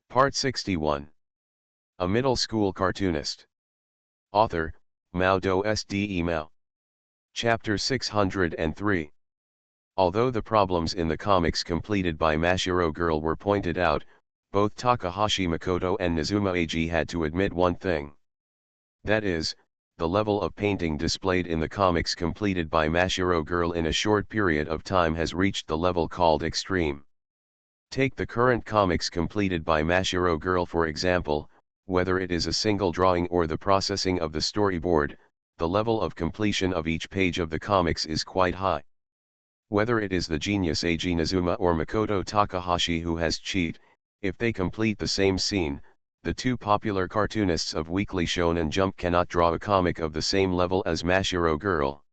Part 61. A Middle School Cartoonist. Author, Mao Do Sde Mao. Chapter 603. Although the problems in the comics completed by Mashiro Girl were pointed out, both Takahashi Makoto and Nezuma Eiji had to admit one thing. That is, the level of painting displayed in the comics completed by Mashiro Girl in a short period of time has reached the level called extreme. Take the current comics completed by Mashiro Girl for example, whether it is a single drawing or the processing of the storyboard, the level of completion of each page of the comics is quite high. Whether it is the genius Eiji Nezuma or Makoto Takahashi who has cheat, if they complete the same scene, the two popular cartoonists of Weekly Shonen Jump cannot draw a comic of the same level as Mashiro Girl.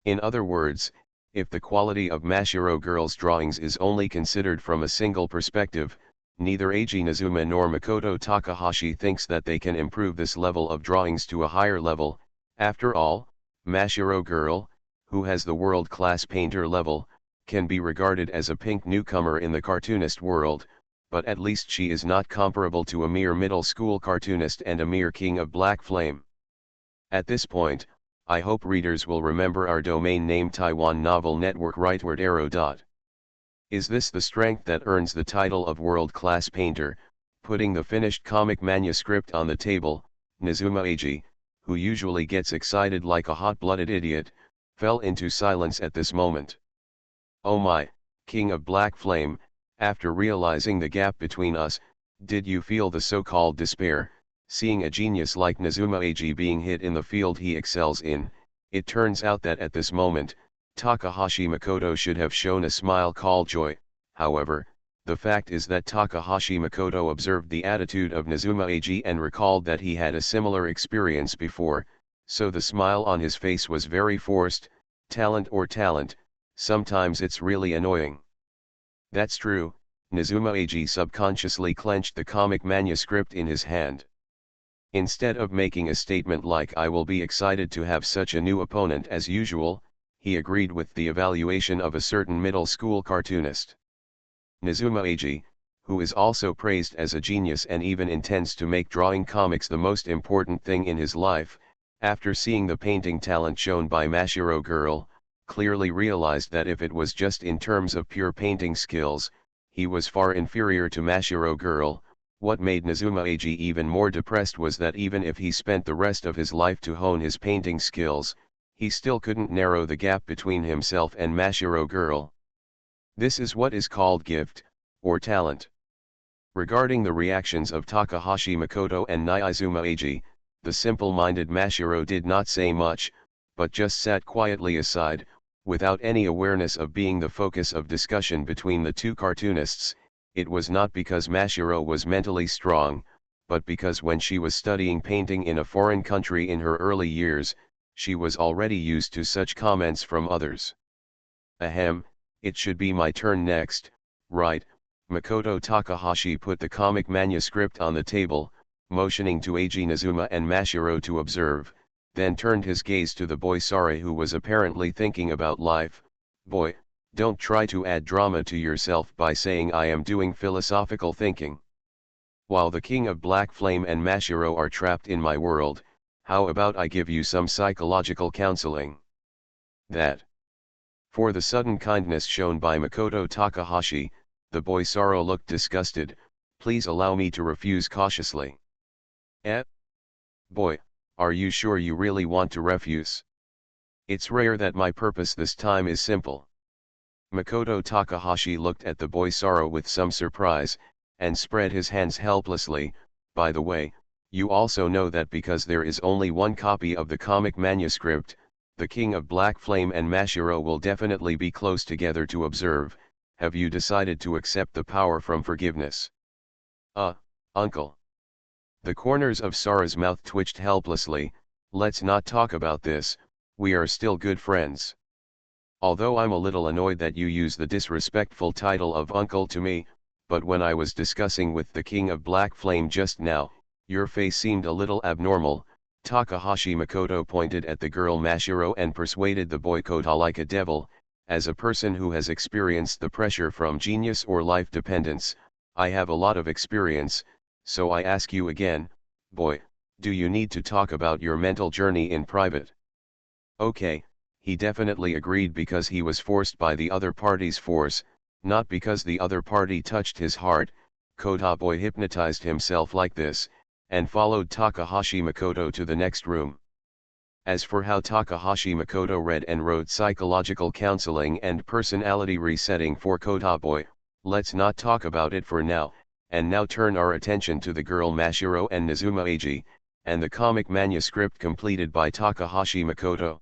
In other words, if the quality of Mashiro Girl's drawings is only considered from a single perspective, neither Eiji Nezuma nor Makoto Takahashi thinks that they can improve this level of drawings to a higher level. After all, Mashiro Girl, who has the world-class painter level, can be regarded as a pink newcomer in the cartoonist world, but at least she is not comparable to a mere middle school cartoonist and a mere king of Black Flame. At this point, I hope readers will remember our domain name Taiwan Novel Network rightward arrow. Is this the strength that earns the title of world-class painter? Putting the finished comic manuscript on the table, Nezuma Eiji, who usually gets excited like a hot-blooded idiot, fell into silence at this moment. Oh my, King of Black Flame, after realizing the gap between us, did you feel the so-called despair? Seeing a genius like Nezuma Eiji being hit in the field he excels in, it turns out that at this moment, Takahashi Makoto should have shown a smile called joy. However, the fact is that Takahashi Makoto observed the attitude of Nezuma Eiji and recalled that he had a similar experience before, so the smile on his face was very forced. Talent, sometimes it's really annoying. That's true, Nezuma Eiji subconsciously clenched the comic manuscript in his hand. Instead of making a statement like "I will be excited to have such a new opponent as usual," he agreed with the evaluation of a certain middle school cartoonist. Nezuma Eiji, who is also praised as a genius and even intends to make drawing comics the most important thing in his life, after seeing the painting talent shown by Mashiro Girl, clearly realized that if it was just in terms of pure painting skills, he was far inferior to Mashiro Girl. What made Nezuma Eiji even more depressed was that even if he spent the rest of his life to hone his painting skills, he still couldn't narrow the gap between himself and Mashiro Girl. This is what is called gift, or talent. Regarding the reactions of Takahashi Makoto and Nezuma Eiji, the simple-minded Mashiro did not say much, but just sat quietly aside, without any awareness of being the focus of discussion between the two cartoonists. It was not because Mashiro was mentally strong, but because when she was studying painting in a foreign country in her early years, she was already used to such comments from others. Ahem, it should be my turn next, right? Makoto Takahashi put the comic manuscript on the table, motioning to Eiji Nezuma and Mashiro to observe, then turned his gaze to the boy Sari, who was apparently thinking about life. Boy, don't try to add drama to yourself by saying I am doing philosophical thinking. While the King of Black Flame and Mashiro are trapped in my world, how about I give you some psychological counseling? That. For the sudden kindness shown by Makoto Takahashi, the boy Saro looked disgusted. Please allow me to refuse cautiously. Boy, are you sure you really want to refuse? It's rare that my purpose this time is simple. Makoto Takahashi looked at the boy Saro with some surprise, and spread his hands helplessly. By the way, you also know that because there is only one copy of the comic manuscript, the King of Black Flame and Mashiro will definitely be close together to observe. Have you decided to accept the power from forgiveness? Uncle. The corners of Sara's mouth twitched helplessly. Let's not talk about this, we are still good friends. Although I'm a little annoyed that you use the disrespectful title of uncle to me, but when I was discussing with the King of Black Flame just now, your face seemed a little abnormal. Takahashi Makoto pointed at the girl Mashiro and persuaded the boy Kota like a devil. As a person who has experienced the pressure from genius or life dependence, I have a lot of experience, so I ask you again, boy, do you need to talk about your mental journey in private? Okay, he definitely agreed because he was forced by the other party's force, not because the other party touched his heart. Kota boy hypnotized himself like this, and followed Takahashi Makoto to the next room. As for how Takahashi Makoto read and wrote psychological counseling and personality resetting for Kota boy, let's not talk about it for now, and now turn our attention to the girl Mashiro and Nezuma Eiji, and the comic manuscript completed by Takahashi Makoto.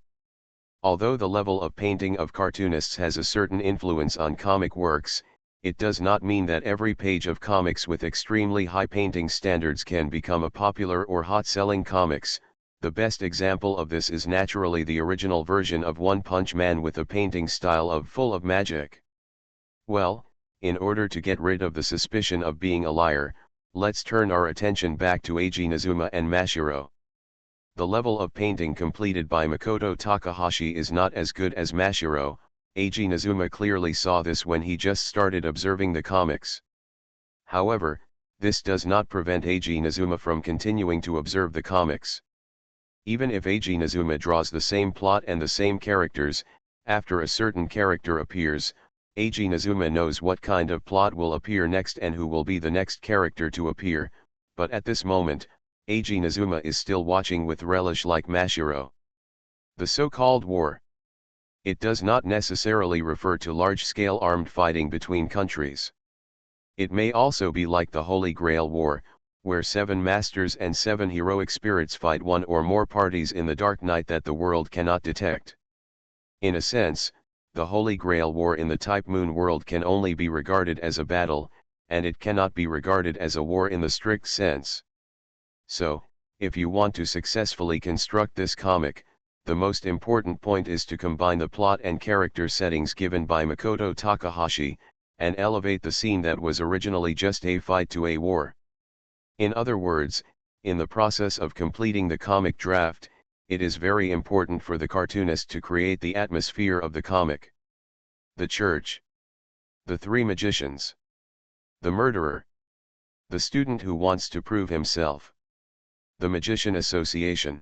Although the level of painting of cartoonists has a certain influence on comic works, it does not mean that every page of comics with extremely high painting standards can become a popular or hot-selling comics. The best example of this is naturally the original version of One Punch Man with a painting style full of magic. Well, in order to get rid of the suspicion of being a liar, let's turn our attention back to Eiji Nezuma and Mashiro. The level of painting completed by Makoto Takahashi is not as good as Mashiro. Eiji Nezuma clearly saw this when he just started observing the comics. However, this does not prevent Eiji Nezuma from continuing to observe the comics. Even if Eiji Nezuma draws the same plot and the same characters, after a certain character appears, Eiji Nezuma knows what kind of plot will appear next and who will be the next character to appear, but at this moment, Eiji Nezuma is still watching with relish like Mashiro. The so-called war. It does not necessarily refer to large-scale armed fighting between countries. It may also be like the Holy Grail War, where 7 masters and 7 heroic spirits fight one or more parties in the dark night that the world cannot detect. In a sense, the Holy Grail War in the Type Moon world can only be regarded as a battle, and it cannot be regarded as a war in the strict sense. So, if you want to successfully construct this comic, the most important point is to combine the plot and character settings given by Makoto Takahashi, and elevate the scene that was originally just a fight to a war. In other words, in the process of completing the comic draft, it is very important for the cartoonist to create the atmosphere of the comic. The church. The 3 magicians. The murderer. The student who wants to prove himself. The Magician Association.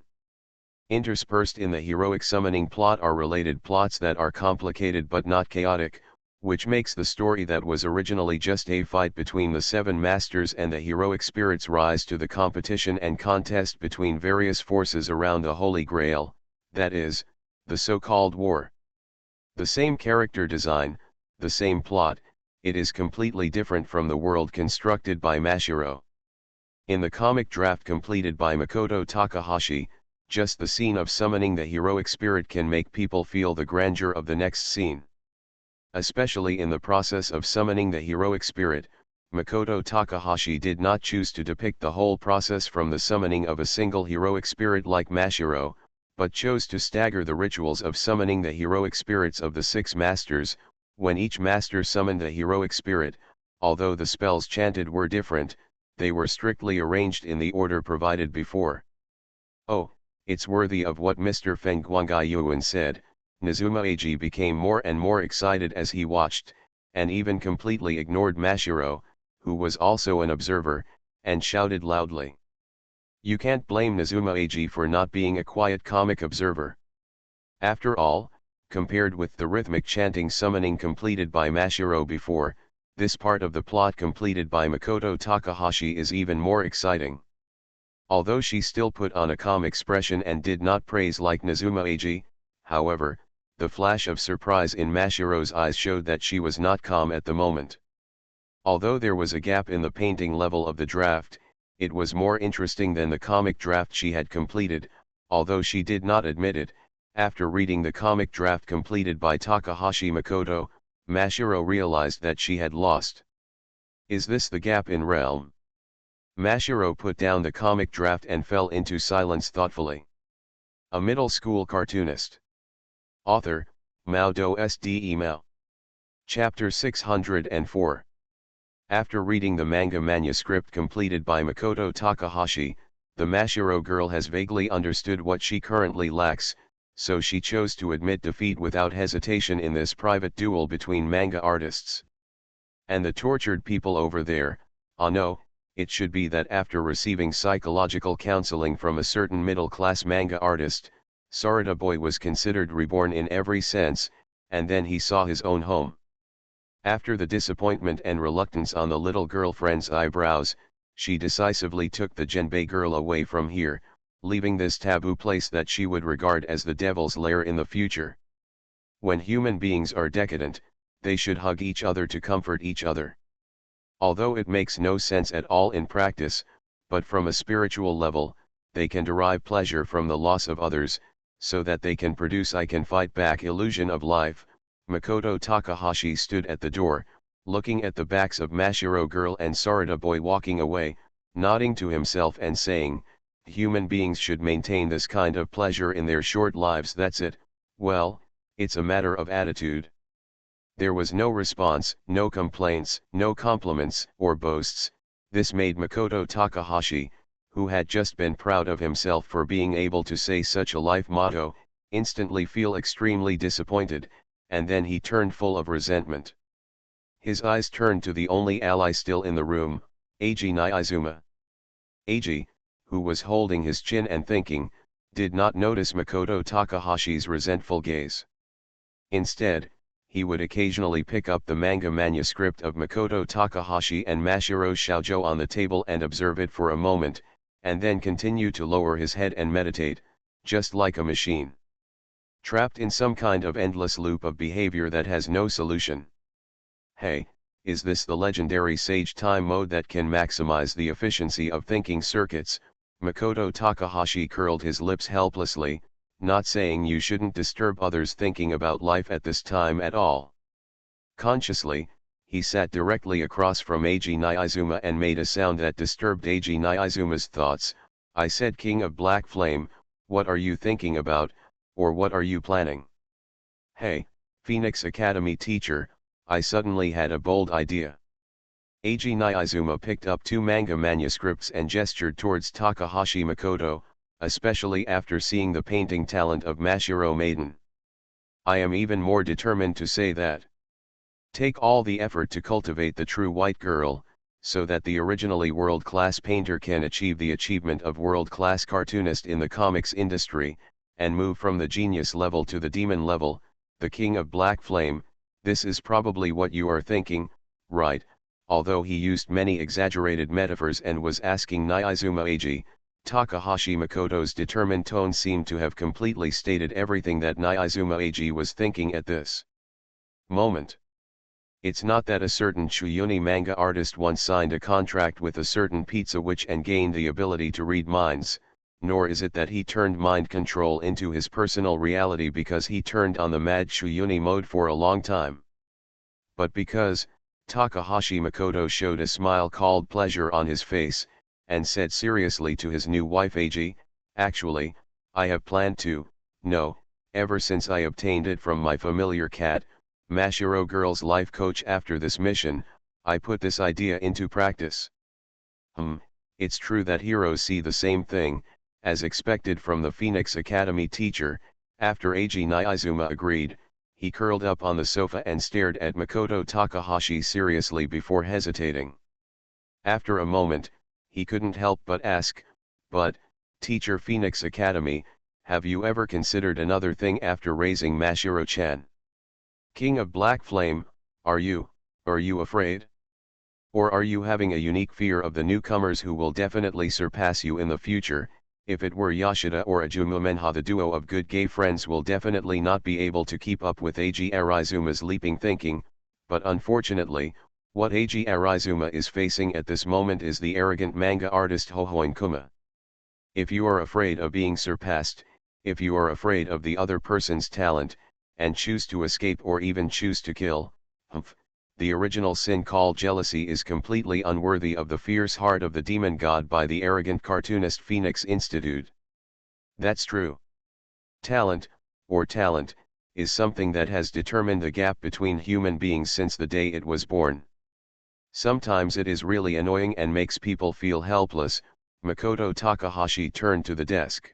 Interspersed in the heroic summoning plot are related plots that are complicated but not chaotic, which makes the story that was originally just a fight between the 7 masters and the heroic spirits rise to the competition and contest between various forces around the Holy Grail, that is, the so-called war. The same character design, the same plot, it is completely different from the world constructed by Mashiro. In the comic draft completed by Makoto Takahashi, just the scene of summoning the heroic spirit can make people feel the grandeur of the next scene. Especially in the process of summoning the heroic spirit, Makoto Takahashi did not choose to depict the whole process from the summoning of a single heroic spirit like Mashiro, but chose to stagger the rituals of summoning the heroic spirits of the 6 masters. When each master summoned the heroic spirit, although the spells chanted were different, they were strictly arranged in the order provided before. Oh, it's worthy of what Mr. Feng Guangyuan said. Nezuma Eiji became more and more excited as he watched, and even completely ignored Mashiro, who was also an observer, and shouted loudly. You can't blame Nezuma Eiji for not being a quiet comic observer. After all, compared with the rhythmic chanting summoning completed by Mashiro before, this part of the plot completed by Makoto Takahashi is even more exciting. Although she still put on a calm expression and did not praise like Nezuma Eiji, however, the flash of surprise in Mashiro's eyes showed that she was not calm at the moment. Although there was a gap in the painting level of the draft, it was more interesting than the comic draft she had completed, although she did not admit it. After reading the comic draft completed by Takahashi Makoto, Mashiro realized that she had lost. Is this the gap in realm? Mashiro put down the comic draft and fell into silence thoughtfully. A middle school cartoonist. Author, MaleProtagonist. Male. Chapter 604. After reading the manga manuscript completed by Makoto Takahashi, the Mashiro girl has vaguely understood what she currently lacks, so she chose to admit defeat without hesitation in this private duel between manga artists. And the tortured people over there, ah no, it should be that after receiving psychological counseling from a certain middle-class manga artist, Sarada boy was considered reborn in every sense, and then he saw his own home. After the disappointment and reluctance on the little girlfriend's eyebrows, she decisively took the Genbei girl away from here, leaving this taboo place that she would regard as the devil's lair in the future. When human beings are decadent, they should hug each other to comfort each other. Although it makes no sense at all in practice, but from a spiritual level, they can derive pleasure from the loss of others, so that they can produce I can fight back illusion of life. Makoto Takahashi stood at the door, looking at the backs of Mashiro girl and Sarada boy walking away, nodding to himself and saying, human beings should maintain this kind of pleasure in their short lives. That's it. Well, it's a matter of attitude. There was no response, no complaints, no compliments or boasts. This made Makoto Takahashi, who had just been proud of himself for being able to say such a life motto, instantly feel extremely disappointed, and then he turned full of resentment. His eyes turned to the only ally still in the room, Eiji Nyaizuma. Eiji, who was holding his chin and thinking, did not notice Makoto Takahashi's resentful gaze. Instead, he would occasionally pick up the manga manuscript of Makoto Takahashi and Mashiro's shoujo on the table and observe it for a moment, and then continue to lower his head and meditate, just like a machine. Trapped in some kind of endless loop of behavior that has no solution. Hey, is this the legendary Sage Time mode that can maximize the efficiency of thinking circuits? Makoto Takahashi curled his lips helplessly, not saying you shouldn't disturb others thinking about life at this time at all. Consciously, he sat directly across from Eiji Nyaizuma and made a sound that disturbed Eiji Nyaizuma's thoughts. I said, King of Black Flame, what are you thinking about, or what are you planning? Hey, Phoenix Academy teacher, I suddenly had a bold idea. Eiji Nyaizuma picked up 2 manga manuscripts and gestured towards Takahashi Makoto, especially after seeing the painting talent of Mashiro Maiden. I am even more determined to say that. Take all the effort to cultivate the true white girl, so that the originally world-class painter can achieve the achievement of world-class cartoonist in the comics industry, and move from the genius level to the demon level, the King of Black Flame. This is probably what you are thinking, right? Although he used many exaggerated metaphors and was asking Nyaizuma Eiji, Takahashi Makoto's determined tone seemed to have completely stated everything that Nyaizuma Eiji was thinking at this moment. It's not that a certain Chuyuni manga artist once signed a contract with a certain pizza witch and gained the ability to read minds, nor is it that he turned mind control into his personal reality because he turned on the mad Chuyuni mode for a long time. But because, Takahashi Makoto showed a smile called pleasure on his face, and said seriously to his new wife Eiji, actually, I have planned to, no, ever since I obtained it from my familiar cat, Mashiro girl's life coach. After this mission, I put this idea into practice. It's true that heroes see the same thing, as expected from the Phoenix Academy teacher. After Eiji Nyaizuma agreed, he curled up on the sofa and stared at Makoto Takahashi seriously before hesitating. After a moment, he couldn't help but ask, but, teacher Phoenix Academy, have you ever considered another thing after raising Mashiro-chan? King of Black Flame, are you afraid? Or are you having a unique fear of the newcomers who will definitely surpass you in the future? If it were Yoshida or Ajuma Menha, the duo of good gay friends will definitely not be able to keep up with Eiji Arizuma's leaping thinking, but unfortunately, what Eiji Arizuma is facing at this moment is the arrogant manga artist Hohoin Kuma. If you are afraid of being surpassed, if you are afraid of the other person's talent, and choose to escape or even choose to kill, the original sin called jealousy is completely unworthy of the fierce heart of the demon god by the arrogant cartoonist Phoenix Institute. That's true. Talent, is something that has determined the gap between human beings since the day it was born. Sometimes it is really annoying and makes people feel helpless. Makoto Takahashi turned to the desk.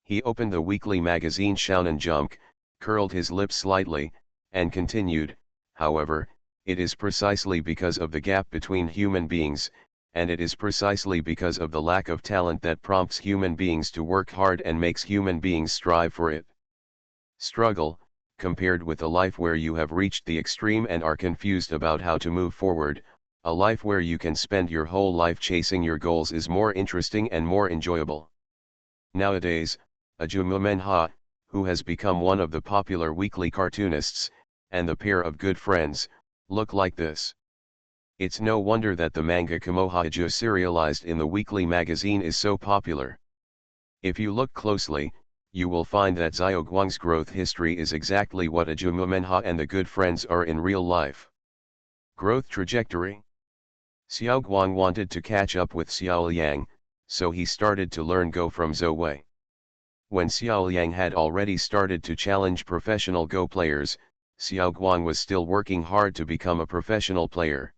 He opened the weekly magazine Shounen Jump, curled his lips slightly, and continued, however, it is precisely because of the gap between human beings, and it is precisely because of the lack of talent that prompts human beings to work hard and makes human beings strive for it. Struggle, compared with a life where you have reached the extreme and are confused about how to move forward, a life where you can spend your whole life chasing your goals is more interesting and more enjoyable. Nowadays, Ajumu who has become one of the popular weekly cartoonists, and the pair of good friends, look like this. It's no wonder that the manga Kamohaju serialized in the weekly magazine is so popular. If you look closely, you will find that Xiaoguang's growth history is exactly what Ajumu and the good friends are in real life. Growth trajectory. Xiaoguang wanted to catch up with Xiaoliang, so he started to learn Go from Zhou Wei. When Xiaoliang had already started to challenge professional Go players, Xiaoguang was still working hard to become a professional player.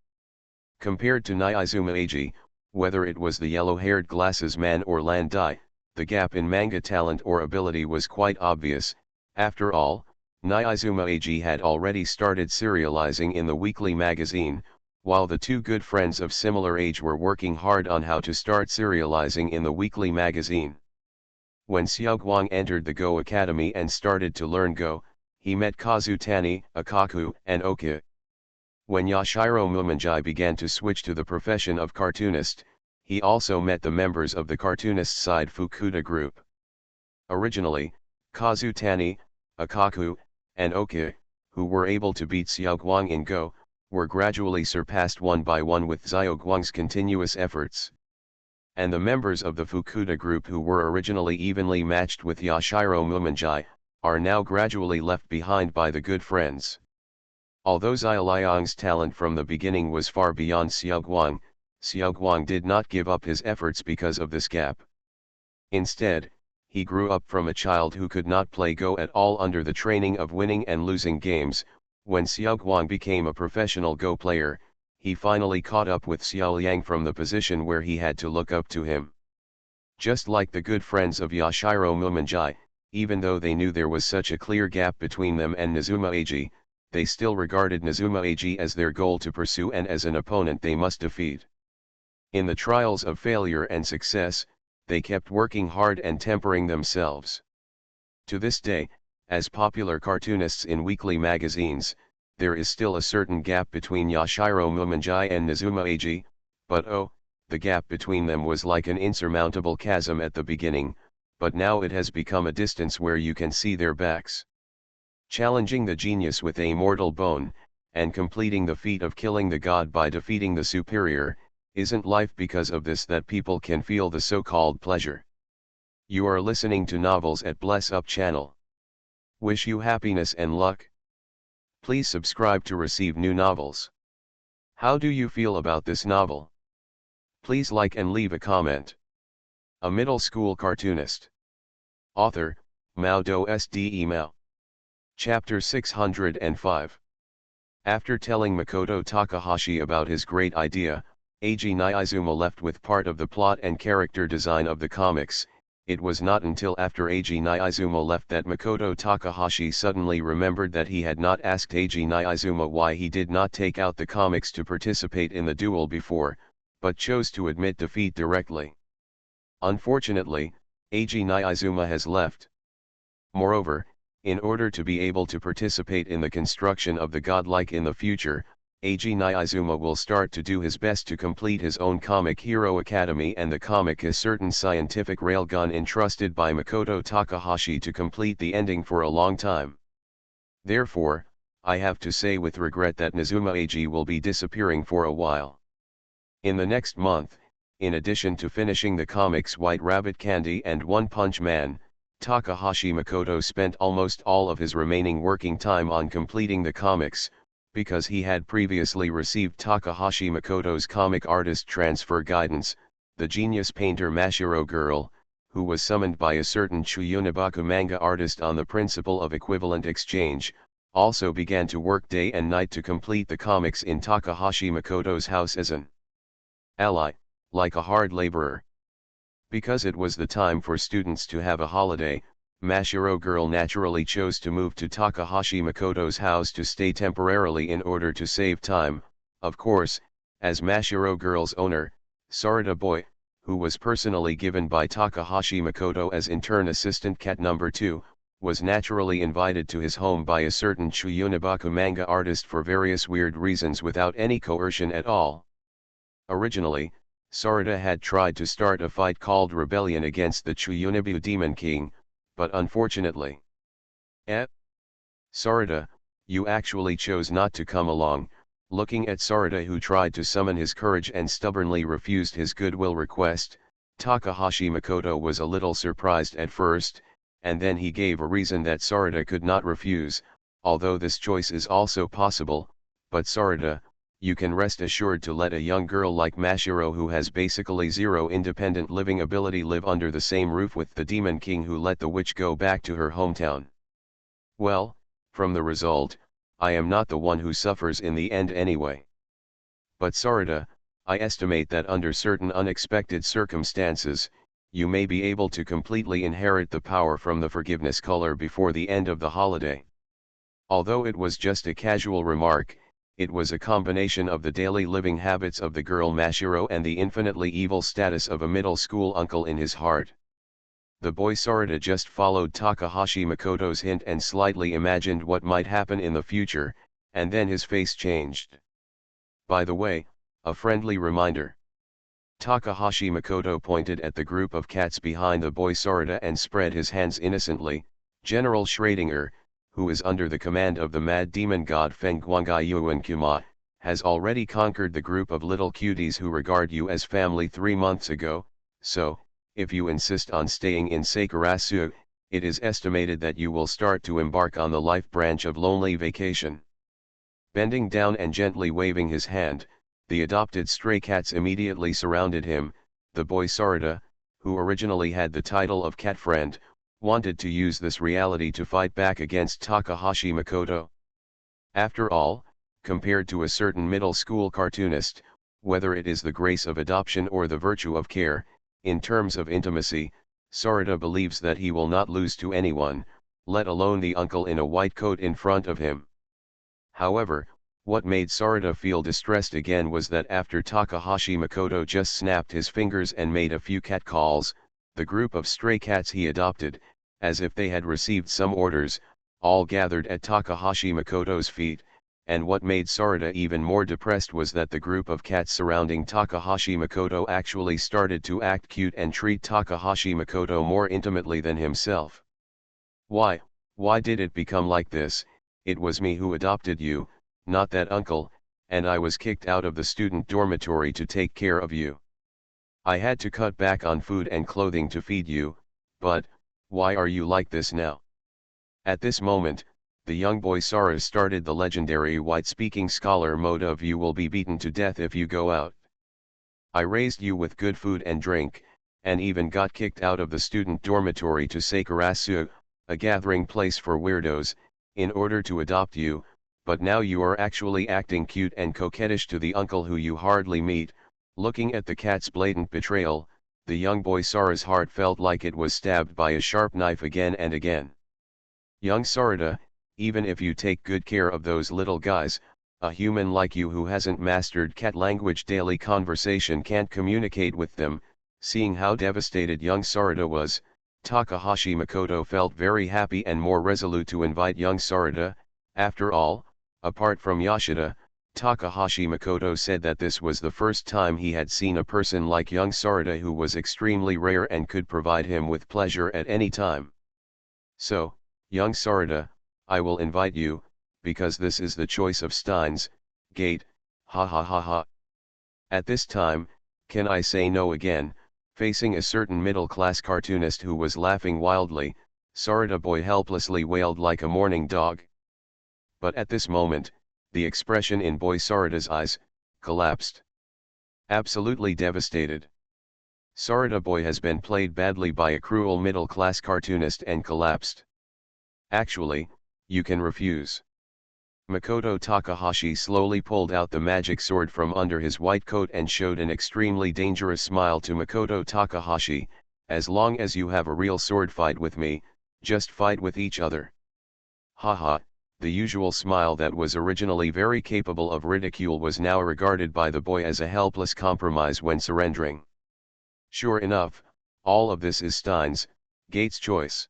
Compared to Nyaizuma Eiji, whether it was the yellow-haired glasses man or Lan Dai, the gap in manga talent or ability was quite obvious. After all, Nyaizuma Eiji had already started serializing in the weekly magazine, while the two good friends of similar age were working hard on how to start serializing in the weekly magazine. When Xiaoguang entered the Go Academy and started to learn Go, he met Kazutani, Akaku, and Oka. When Yashiro Mumanjai began to switch to the profession of cartoonist, he also met the members of the cartoonist side Fukuda group. Originally, Kazutani, Akaku, and Oka, who were able to beat Xiaoguang in Go, were gradually surpassed one by one with Xiaoguang's continuous efforts. And the members of the Fukuda group who were originally evenly matched with Yashiro Mumanjai, are now gradually left behind by the good friends. Although Xiaoliang's talent from the beginning was far beyond Xiaoguang, Xiaoguang did not give up his efforts because of this gap. Instead, he grew up from a child who could not play Go at all under the training of winning and losing games. When Xiaoguang became a professional Go player, he finally caught up with Xiaoliang from the position where he had to look up to him. Just like the good friends of Yashiro Mumanjai, even though they knew there was such a clear gap between them and Nazuma Eiji, they still regarded Nazuma Eiji as their goal to pursue and as an opponent they must defeat. In the trials of failure and success, they kept working hard and tempering themselves. To this day, as popular cartoonists in weekly magazines, there is still a certain gap between Yashiro Mumanjai and Nazuma Eiji, but the gap between them was like an insurmountable chasm at the beginning, but now it has become a distance where you can see their backs. Challenging the genius with a mortal bone, and completing the feat of killing the god by defeating the superior, isn't life because of this that people can feel the so-called pleasure? You are listening to Novels at Bless Up channel. Wish you happiness and luck. Please subscribe to receive new novels. How do you feel about this novel? Please like and leave a comment. A middle school cartoonist. Author, Mao Do Sde Mao. Chapter 605. After telling Makoto Takahashi about his great idea, Eiji Nyaizuma left with part of the plot and character design of the comics. It was not until after Eiji Nyaizuma left that Makoto Takahashi suddenly remembered that he had not asked Eiji Nyaizuma why he did not take out the comics to participate in the duel before, but chose to admit defeat directly. Unfortunately, Eiji Nyaizuma has left. Moreover, in order to be able to participate in the construction of the godlike in the future, Eiji Nyaizuma will start to do his best to complete his own Comic Hero Academy and the comic A Certain Scientific Railgun entrusted by Makoto Takahashi to complete the ending for a long time. Therefore, I have to say with regret that Nazuma Eiji will be disappearing for a while. In the next month, in addition to finishing the comics White Rabbit Candy and One Punch Man, Takahashi Makoto spent almost all of his remaining working time on completing the comics, because he had previously received Takahashi Makoto's comic artist transfer guidance. The genius painter Mashiro Girl, who was summoned by a certain Chuyunabaku manga artist on the principle of equivalent exchange, also began to work day and night to complete the comics in Takahashi Makoto's house as an ally, like a hard laborer. Because it was the time for students to have a holiday, Mashiro girl naturally chose to move to Takahashi Makoto's house to stay temporarily in order to save time, of course, as Mashiro girl's owner, Sarada boy, who was personally given by Takahashi Makoto as intern assistant cat number 2, was naturally invited to his home by a certain Chuyunabaku manga artist for various weird reasons without any coercion at all. Originally, Sarada had tried to start a fight called Rebellion against the Chuyunabu Demon King, but unfortunately, Sarada, you actually chose not to come along. Looking at Sarada, who tried to summon his courage and stubbornly refused his goodwill request, Takahashi Makoto was a little surprised at first, and then he gave a reason that Sarada could not refuse, although this choice is also possible, but Sarada, you can rest assured to let a young girl like Mashiro, who has basically zero independent living ability, live under the same roof with the Demon King who let the witch go back to her hometown. Well, from the result, I am not the one who suffers in the end anyway. But Sarada, I estimate that under certain unexpected circumstances, you may be able to completely inherit the power from the forgiveness color before the end of the holiday. Although it was just a casual remark, it was a combination of the daily living habits of the girl Mashiro and the infinitely evil status of a middle school uncle in his heart. The boy Sarada just followed Takahashi Makoto's hint and slightly imagined what might happen in the future, and then his face changed. By the way, a friendly reminder. Takahashi Makoto pointed at the group of cats behind the boy Sarada and spread his hands innocently. General Schrödinger, who is under the command of the mad demon god Fengguangai Yuan Kuma, has already conquered the group of little cuties who regard you as family 3 months ago, so, if you insist on staying in Sakurasu, it is estimated that you will start to embark on the life branch of lonely vacation. Bending down and gently waving his hand, the adopted stray cats immediately surrounded him. The boy Sarada, who originally had the title of cat friend, wanted to use this reality to fight back against Takahashi Makoto. After all, compared to a certain middle school cartoonist, whether it is the grace of adoption or the virtue of care, in terms of intimacy, Sarada believes that he will not lose to anyone, let alone the uncle in a white coat in front of him. However, what made Sarada feel distressed again was that after Takahashi Makoto just snapped his fingers and made a few cat calls, the group of stray cats he adopted, as if they had received some orders, all gathered at Takahashi Makoto's feet, and what made Sarada even more depressed was that the group of cats surrounding Takahashi Makoto actually started to act cute and treat Takahashi Makoto more intimately than himself. Why did it become like this? It was me who adopted you, not that uncle, and I was kicked out of the student dormitory to take care of you. I had to cut back on food and clothing to feed you, but, why are you like this now? At this moment, the young boy Sarada started the legendary white-speaking scholar mode of "you will be beaten to death if you go out. I raised you with good food and drink, and even got kicked out of the student dormitory to Sakurasu, a gathering place for weirdos, in order to adopt you, but now you are actually acting cute and coquettish to the uncle who you hardly meet." Looking at the cat's blatant betrayal, the young boy Sarada's heart felt like it was stabbed by a sharp knife again and again. Young Sarada, even if you take good care of those little guys, a human like you who hasn't mastered cat language daily conversation can't communicate with them. Seeing how devastated young Sarada was, Takahashi Makoto felt very happy and more resolute to invite young Sarada. After all, apart from Yoshida, Takahashi Makoto said that this was the first time he had seen a person like young Sarada who was extremely rare and could provide him with pleasure at any time. So, young Sarada, I will invite you, because this is the choice of Steins Gate, ha ha ha ha. At this time, can I say no again? Facing a certain middle-class cartoonist who was laughing wildly, Sarada boy helplessly wailed like a mourning dog. But at this moment, the expression in boy Sarada's eyes collapsed. Absolutely devastated. Sarada boy has been played badly by a cruel middle-class cartoonist and collapsed. Actually, you can refuse. Makoto Takahashi slowly pulled out the magic sword from under his white coat and showed an extremely dangerous smile to Makoto Takahashi. As long as you have a real sword fight with me, Just fight with each other. Haha, the usual smile that was originally very capable of ridicule was now regarded by the boy as a helpless compromise when surrendering. Sure enough, all of this is Stein's, Gates' choice.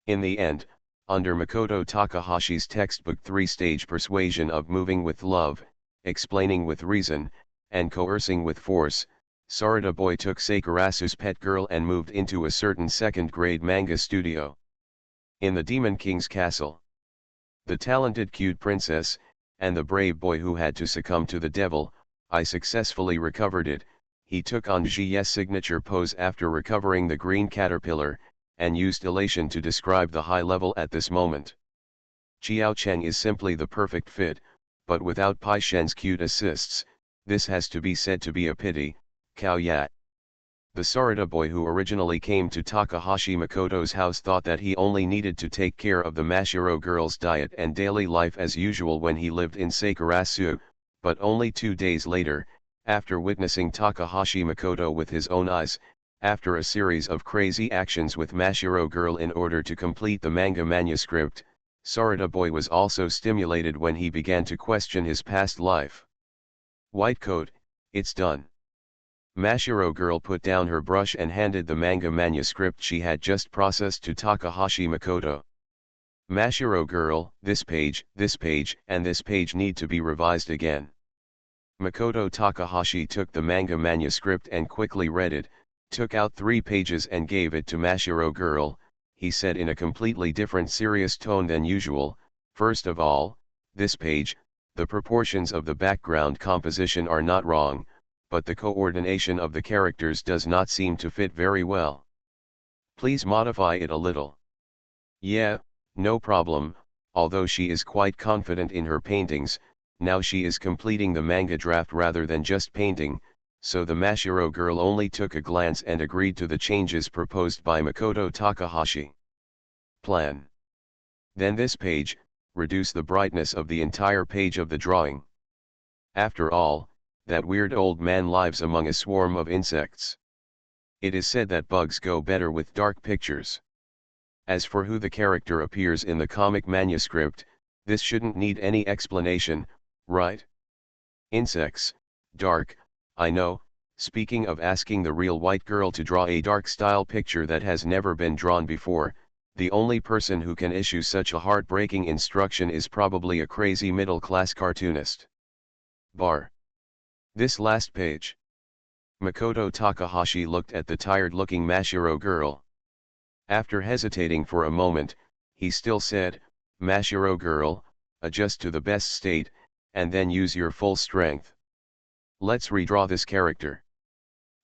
In the end, under Makoto Takahashi's textbook three-stage persuasion of moving with love, explaining with reason, and coercing with force, Sarada Boy took Sakurasu's pet girl and moved into a certain second-grade manga studio. In the Demon King's castle, the talented cute princess, and the brave boy who had to succumb to the devil, I successfully recovered it. He took on Jiye's signature pose after recovering the green caterpillar, and used elation to describe the high level at this moment. Xiao Cheng is simply the perfect fit, but without Pai Shen's cute assists, this has to be said to be a pity. Kao Yat. The Sarada boy who originally came to Takahashi Makoto's house thought that he only needed to take care of the Mashiro girl's diet and daily life as usual when he lived in Sakurasu, but only 2 days later, after witnessing Takahashi Makoto with his own eyes, after a series of crazy actions with Mashiro girl in order to complete the manga manuscript, Sarada boy was also stimulated when he began to question his past life. White coat, it's done. Mashiro girl put down her brush and handed the manga manuscript she had just processed to Takahashi Makoto. Mashiro girl, this page, and this page need to be revised again. Makoto Takahashi took the manga manuscript and quickly read it, took out 3 pages and gave it to Mashiro girl. He said in a completely different serious tone than usual, first of all, this page, the proportions of the background composition are not wrong, but the coordination of the characters does not seem to fit very well. Please modify it a little. Yeah, no problem, although she is quite confident in her paintings, now she is completing the manga draft rather than just painting, so the Mashiro girl only took a glance and agreed to the changes proposed by Makoto Takahashi. Plan. Then this page, reduce the brightness of the entire page of the drawing. After all, that weird old man lives among a swarm of insects. It is said that bugs go better with dark pictures. As for who the character appears in the comic manuscript, this shouldn't need any explanation, right? Insects, dark, I know. Speaking of asking the real white girl to draw a dark style picture that has never been drawn before, the only person who can issue such a heartbreaking instruction is probably a crazy middle-class cartoonist. Bar. This last page. Makoto Takahashi looked at the tired-looking Mashiro girl. After hesitating for a moment, he still said, Mashiro girl, adjust to the best state, and then use your full strength. Let's redraw this character.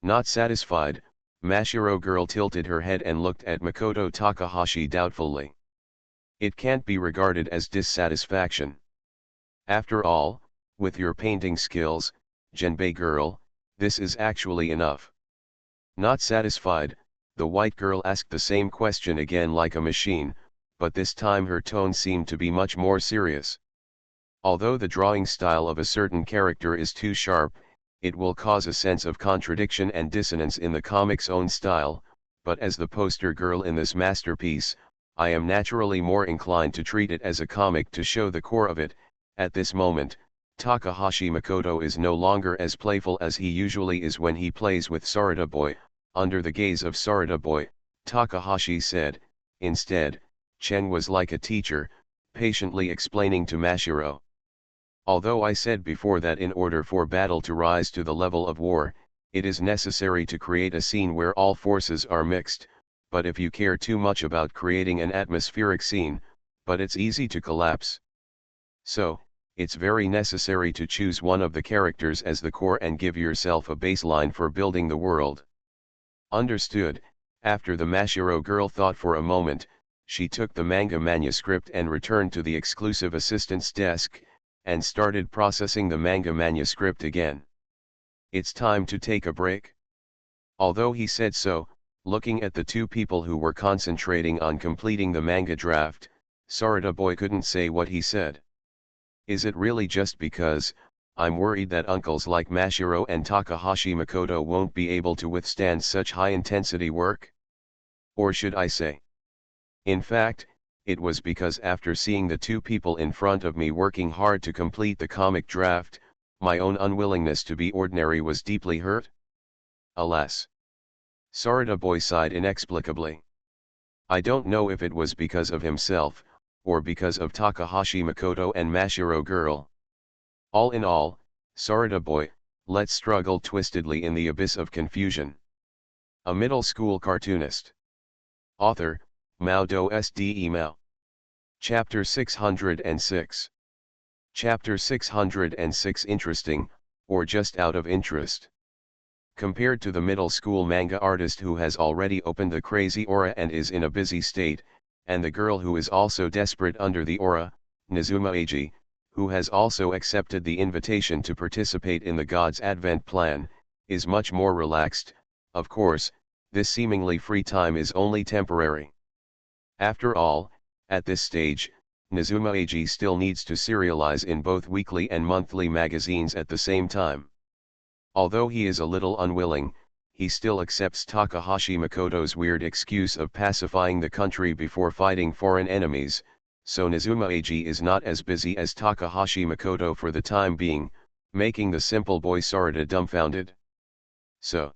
Not satisfied, Mashiro girl tilted her head and looked at Makoto Takahashi doubtfully. It can't be regarded as dissatisfaction. After all, with your painting skills, Genbei girl, this is actually enough. Not satisfied, the white girl asked the same question again like a machine, but this time her tone seemed to be much more serious. Although the drawing style of a certain character is too sharp, it will cause a sense of contradiction and dissonance in the comic's own style, but as the poster girl in this masterpiece, I am naturally more inclined to treat it as a comic to show the core of it. At this moment, Takahashi Makoto is no longer as playful as he usually is when he plays with Sarada boy. Under the gaze of Sarada boy, Takahashi said, instead, Chen was like a teacher, patiently explaining to Mashiro. Although I said before that in order for battle to rise to the level of war, it is necessary to create a scene where all forces are mixed, but if you care too much about creating an atmospheric scene, but it's easy to collapse. So, it's very necessary to choose one of the characters as the core and give yourself a baseline for building the world. Understood. After the Mashiro girl thought for a moment, she took the manga manuscript and returned to the exclusive assistant's desk, and started processing the manga manuscript again. It's time to take a break. Although he said so, looking at the 2 people who were concentrating on completing the manga draft, Sarada boy couldn't say what he said. Is it really just because, I'm worried that uncles like Mashiro and Takahashi Makoto won't be able to withstand such high-intensity work? Or should I say, In fact, it was because after seeing the two people in front of me working hard to complete the comic draft, my own unwillingness to be ordinary was deeply hurt. Alas. Sarada Boy sighed inexplicably. I don't know if it was because of himself, or because of Takahashi Makoto and Mashiro Girl. All in all, Sarada Boy, let's struggle twistedly in the abyss of confusion. A middle school cartoonist. Author, MaleProtagonist Mao. Chapter 606. Chapter 606 Interesting, or just out of interest. Compared to the middle school manga artist who has already opened the crazy aura and is in a busy state, and the girl who is also desperate under the aura, Nezuma Eiji, who has also accepted the invitation to participate in the God's Advent plan, is much more relaxed. Of course, this seemingly free time is only temporary. After all, at this stage, Nezuma Eiji still needs to serialize in both weekly and monthly magazines at the same time. Although he is a little unwilling, he still accepts Takahashi Makoto's weird excuse of pacifying the country before fighting foreign enemies, so Nezuma Eiji is not as busy as Takahashi Makoto for the time being, making the simple boy Sarada dumbfounded. So,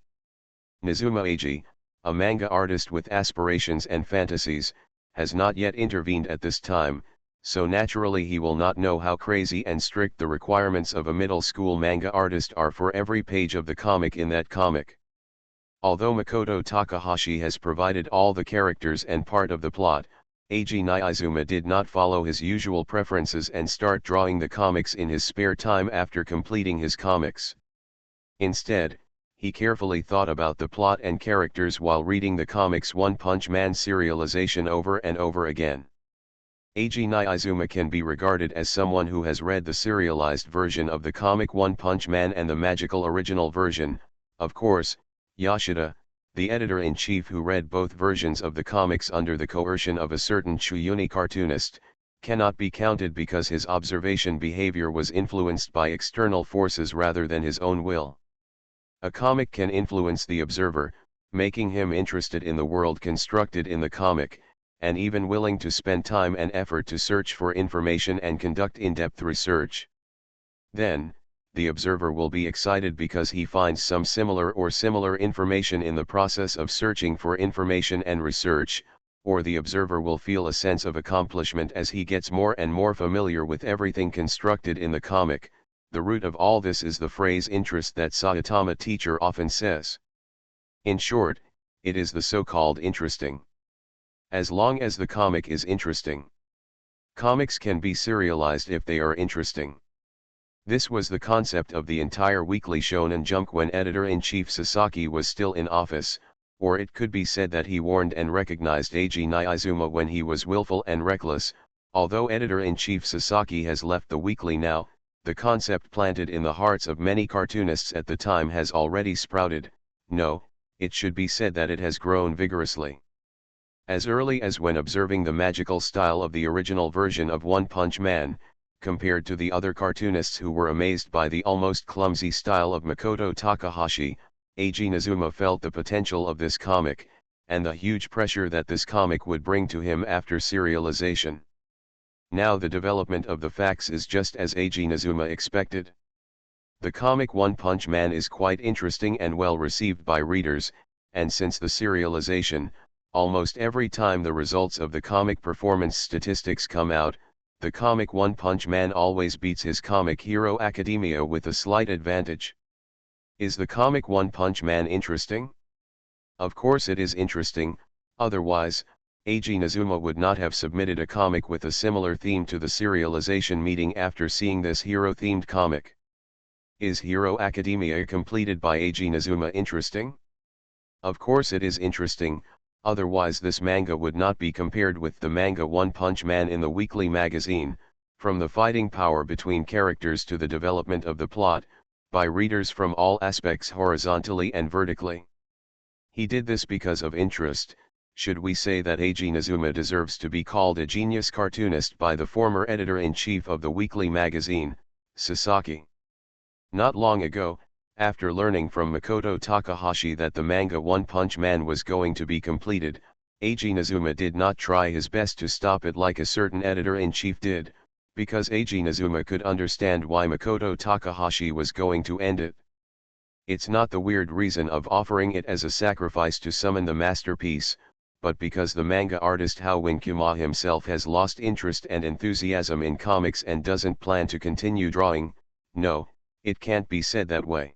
Nezuma Eiji, a manga artist with aspirations and fantasies, has not yet intervened at this time, so naturally he will not know how crazy and strict the requirements of a middle school manga artist are for every page of the comic in that comic. Although Makoto Takahashi has provided all the characters and part of the plot, Eiji Niizuma did not follow his usual preferences and start drawing the comics in his spare time after completing his comics. Instead, he carefully thought about the plot and characters while reading the comics One Punch Man serialization over and over again. Eiji Niizuma can be regarded as someone who has read the serialized version of the comic One Punch Man and the magical original version. Of course, Yoshida, the editor-in-chief who read both versions of the comics under the coercion of a certain Chuyuni cartoonist, cannot be counted because his observation behavior was influenced by external forces rather than his own will. A comic can influence the observer, making him interested in the world constructed in the comic, and even willing to spend time and effort to search for information and conduct in-depth research. Then, the observer will be excited because he finds some similar information in the process of searching for information and research, or the observer will feel a sense of accomplishment as he gets more and more familiar with everything constructed in the comic. The root of all this is the phrase interest that Saitama teacher often says. In short, it is the so-called interesting. As long as the comic is interesting. Comics can be serialized if they are interesting. This was the concept of the entire Weekly Shonen Jump when editor-in-chief Sasaki was still in office, or it could be said that he warned and recognized Eiji Niizuma when he was willful and reckless. Although editor-in-chief Sasaki has left the weekly now, the concept planted in the hearts of many cartoonists at the time has already sprouted. No, it should be said that it has grown vigorously. As early as when observing the magical style of the original version of One Punch Man, compared to the other cartoonists who were amazed by the almost clumsy style of Makoto Takahashi, Eiji Niizuma felt the potential of this comic, and the huge pressure that this comic would bring to him after serialization. Now the development of the facts is just as Eiji Niizuma expected. The comic One Punch Man is quite interesting and well received by readers, and since the serialization, almost every time the results of the comic performance statistics come out, the comic One Punch Man always beats his comic Hero Academia with a slight advantage. Is the comic One Punch Man interesting? Of course it is interesting, otherwise, Eiji Niizuma would not have submitted a comic with a similar theme to the serialization meeting after seeing this hero-themed comic. Is Hero Academia completed by Eiji Niizuma interesting? Of course it is interesting. Otherwise this manga would not be compared with the manga One Punch Man in the weekly magazine, from the fighting power between characters to the development of the plot, by readers from all aspects horizontally and vertically. He did this because of interest. Should we say that Eiji Niizuma deserves to be called a genius cartoonist by the former editor-in-chief of the weekly magazine, Sasaki? Not long ago, after learning from Makoto Takahashi that the manga One Punch Man was going to be completed, Eiji Nizuma did not try his best to stop it like a certain editor-in-chief did, because Eiji Nizuma could understand why Makoto Takahashi was going to end it. It's not the weird reason of offering it as a sacrifice to summon the masterpiece, but because the manga artist Howin Kuma himself has lost interest and enthusiasm in comics and doesn't plan to continue drawing. No, it can't be said that way.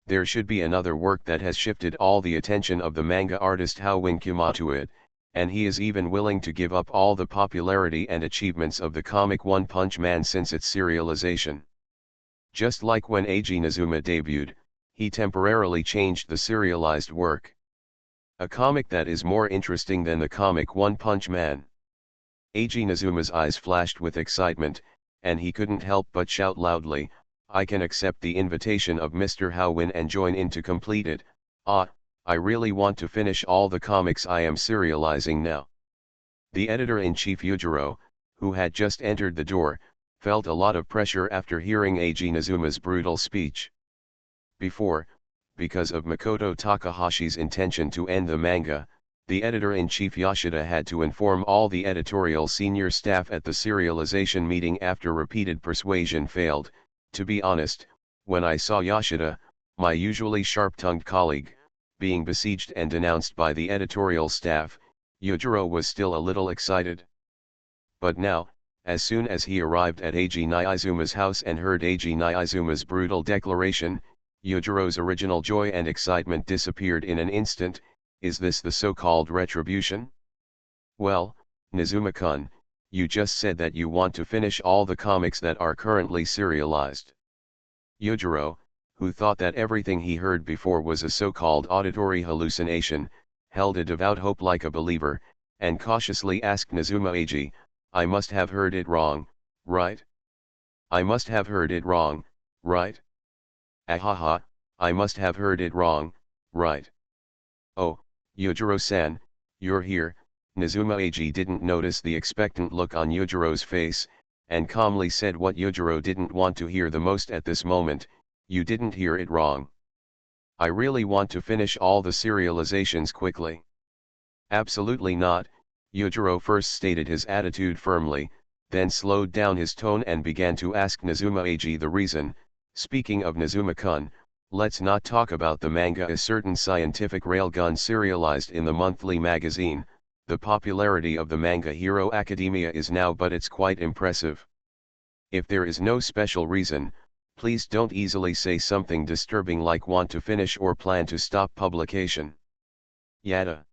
There should be another work that has shifted all the attention of the manga artist Howin Kuma to it, and he is even willing to give up all the popularity and achievements of the comic One Punch Man since its serialization. Just like when Eiji Nizuma debuted, he temporarily changed the serialized work. A comic that is more interesting than the comic One Punch Man. Eiji Nizuma's eyes flashed with excitement, and he couldn't help but shout loudly, "I can accept the invitation of Mr. Howin and join in to complete it. Ah, I really want to finish all the comics I am serializing now." The editor-in-chief Yujiro, who had just entered the door, felt a lot of pressure after hearing Eiji Nizuma's brutal speech. Because of Makoto Takahashi's intention to end the manga, the editor-in-chief Yoshida had to inform all the editorial senior staff at the serialization meeting after repeated persuasion failed. To be honest, when I saw Yoshida, my usually sharp-tongued colleague, being besieged and denounced by the editorial staff, Yujiro was still a little excited. But now, as soon as he arrived at Eiji Niizuma's house and heard Eiji Niizuma's brutal declaration, Yujiro's original joy and excitement disappeared in an instant. Is this the so-called retribution? Well, Nizuma-kun, you just said that you want to finish all the comics that are currently serialized. Yujiro, who thought that everything he heard before was a so-called auditory hallucination, held a devout hope like a believer, and cautiously asked Nizuma Eiji, "I must have heard it wrong, right? I must have heard it wrong, right? Ahaha, I must have heard it wrong, right? Oh, Yujiro-san, you're here." Nizuma Eiji didn't notice the expectant look on Yujiro's face, and calmly said what Yujiro didn't want to hear the most at this moment, "You didn't hear it wrong. I really want to finish all the serializations quickly." "Absolutely not," Yujiro first stated his attitude firmly, then slowed down his tone and began to ask Nizuma Eiji the reason. "Speaking of Nizuma-kun, let's not talk about the manga. A certain scientific railgun serialized in the monthly magazine. The popularity of the manga Hero Academia is now, but it's quite impressive. If there is no special reason, please don't easily say something disturbing like want to finish or plan to stop publication." Yada.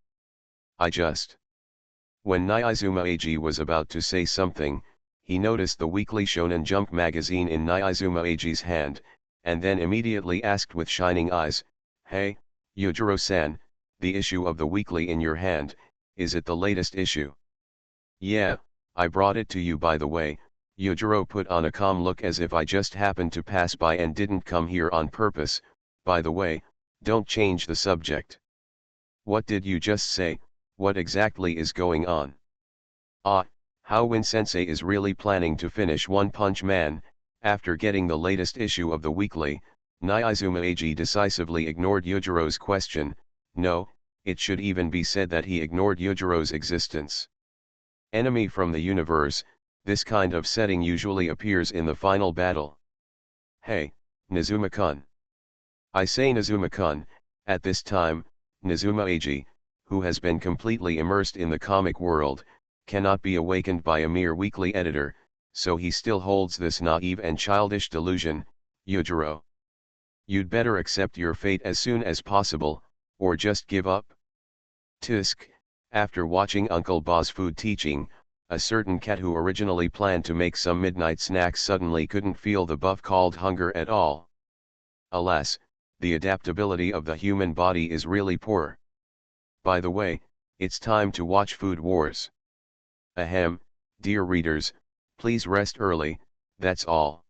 When Niizuma Eiji was about to say something, he noticed the weekly Shonen Jump magazine in Niizuma Eiji's hand, and then immediately asked with shining eyes, "Hey, Yujiro-san, the issue of the weekly in your hand, is it the latest issue?" "Yeah, I brought it to you by the way." Yujiro put on a calm look as if I just happened to pass by and didn't come here on purpose. "By the way, don't change the subject." "What did you just say? What exactly is going on?" "Ah, Howin Sensei is really planning to finish One Punch Man." After getting the latest issue of the weekly, Niizuma Eiji decisively ignored Yujiro's question. No, it should even be said that he ignored Yujiro's existence. Enemy from the universe, this kind of setting usually appears in the final battle. "Hey, Nizuma-kun." I say Nizuma-kun. At this time, Nizuma Eiji, who has been completely immersed in the comic world, cannot be awakened by a mere weekly editor, so he still holds this naive and childish delusion. "Yujiro, you'd better accept your fate as soon as possible, or just give up." Tisk. After watching Uncle Ba's food teaching, a certain cat who originally planned to make some midnight snacks suddenly couldn't feel the buff called hunger at all. Alas, the adaptability of the human body is really poor. By the way, it's time to watch Food Wars. Ahem, dear readers, please rest early, that's all.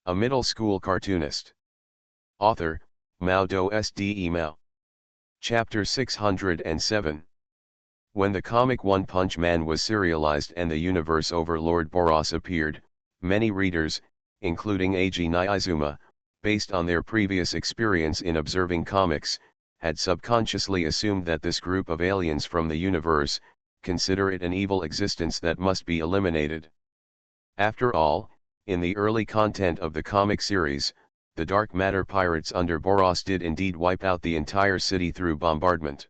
A middle school cartoonist. Author, MaleProtagonist. Male. Chapter 607. When the comic One Punch Man was serialized and the universe overlord Boros appeared, many readers, including Eiji Niizuma, based on their previous experience in observing comics, had subconsciously assumed that this group of aliens from the universe consider it an evil existence that must be eliminated. After all, in the early content of the comic series, the dark matter pirates under Boros did indeed wipe out the entire city through bombardment.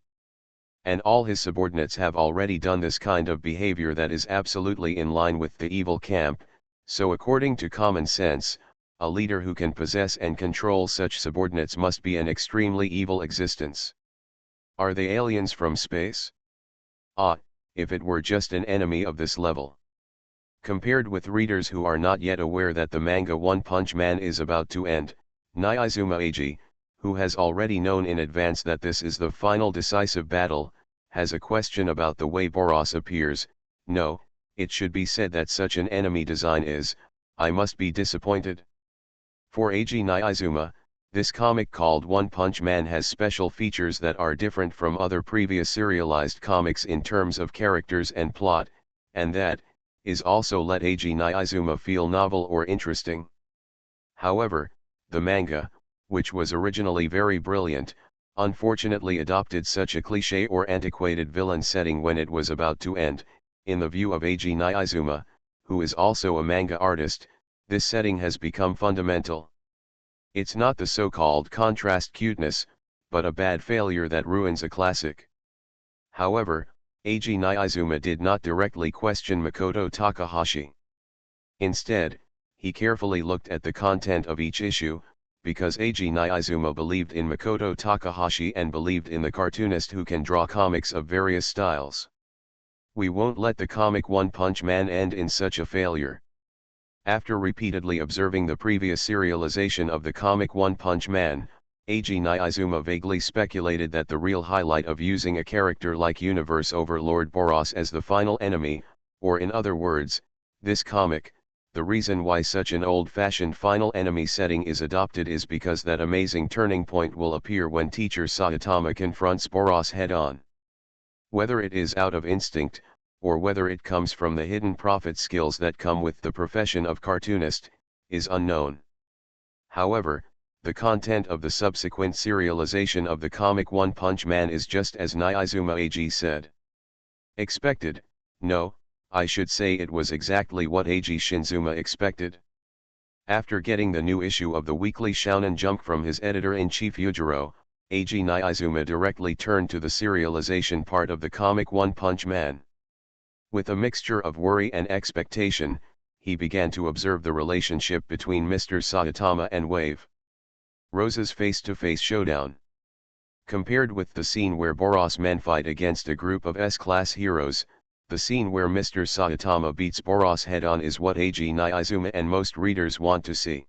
And all his subordinates have already done this kind of behavior that is absolutely in line with the evil camp, so according to common sense, a leader who can possess and control such subordinates must be an extremely evil existence. Are they aliens from space? Ah, if it were just an enemy of this level. Compared with readers who are not yet aware that the manga One Punch Man is about to end, Nyaizuma Eiji, who has already known in advance that this is the final decisive battle, has a question about the way Boros appears. No, it should be said that such an enemy design is, I must be disappointed. For Eiji Nyaizuma, this comic called One Punch Man has special features that are different from other previous serialized comics in terms of characters and plot, and that is also let Eiji Nyaizuma feel novel or interesting. However, the manga, which was originally very brilliant, unfortunately adopted such a cliché or antiquated villain setting when it was about to end. In the view of Eiji Nyaizuma, who is also a manga artist, this setting has become fundamental. It's not the so-called contrast cuteness, but a bad failure that ruins a classic. However, Eiji Nyaizuma did not directly question Makoto Takahashi. Instead, he carefully looked at the content of each issue, because Eiji Nyaizuma believed in Makoto Takahashi and believed in the cartoonist who can draw comics of various styles. We won't let the comic One Punch Man end in such a failure. After repeatedly observing the previous serialization of the comic One Punch Man, Eiji Nyaizuma vaguely speculated that the real highlight of using a character like Universe Overlord Boros as the final enemy, or in other words, this comic, the reason why such an old-fashioned final enemy setting is adopted is because that amazing turning point will appear when teacher Saitama confronts Boros head-on. Whether it is out of instinct, or whether it comes from the hidden profit skills that come with the profession of cartoonist, is unknown. However, the content of the subsequent serialization of the comic One Punch Man is just as Nyaizuma Eiji said. Expected, no, I should say it was exactly what Eiji Shinzuma expected. After getting the new issue of the Weekly Shonen Jump from his editor-in-chief Yujiro, Eiji Nyaizuma directly turned to the serialization part of the comic One Punch Man. With a mixture of worry and expectation, he began to observe the relationship between Mr. Saitama and Wave Rose's face-to-face showdown. Compared with the scene where Boros men fight against a group of S-class heroes, the scene where Mr. Saitama beats Boros head-on is what Eiji Nyaizuma and most readers want to see.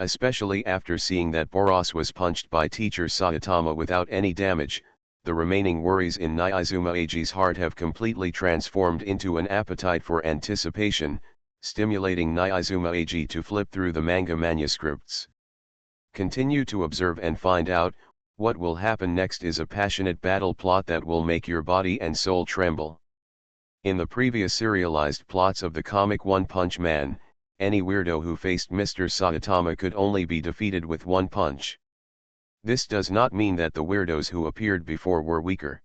Especially after seeing that Boros was punched by teacher Saitama without any damage, the remaining worries in Nyaizuma Eiji's heart have completely transformed into an appetite for anticipation, stimulating Nyaizuma Eiji to flip through the manga manuscripts. Continue to observe and find out, what will happen next is a passionate battle plot that will make your body and soul tremble. In the previous serialized plots of the comic One Punch Man, any weirdo who faced Mr. Saitama could only be defeated with one punch. This does not mean that the weirdos who appeared before were weaker.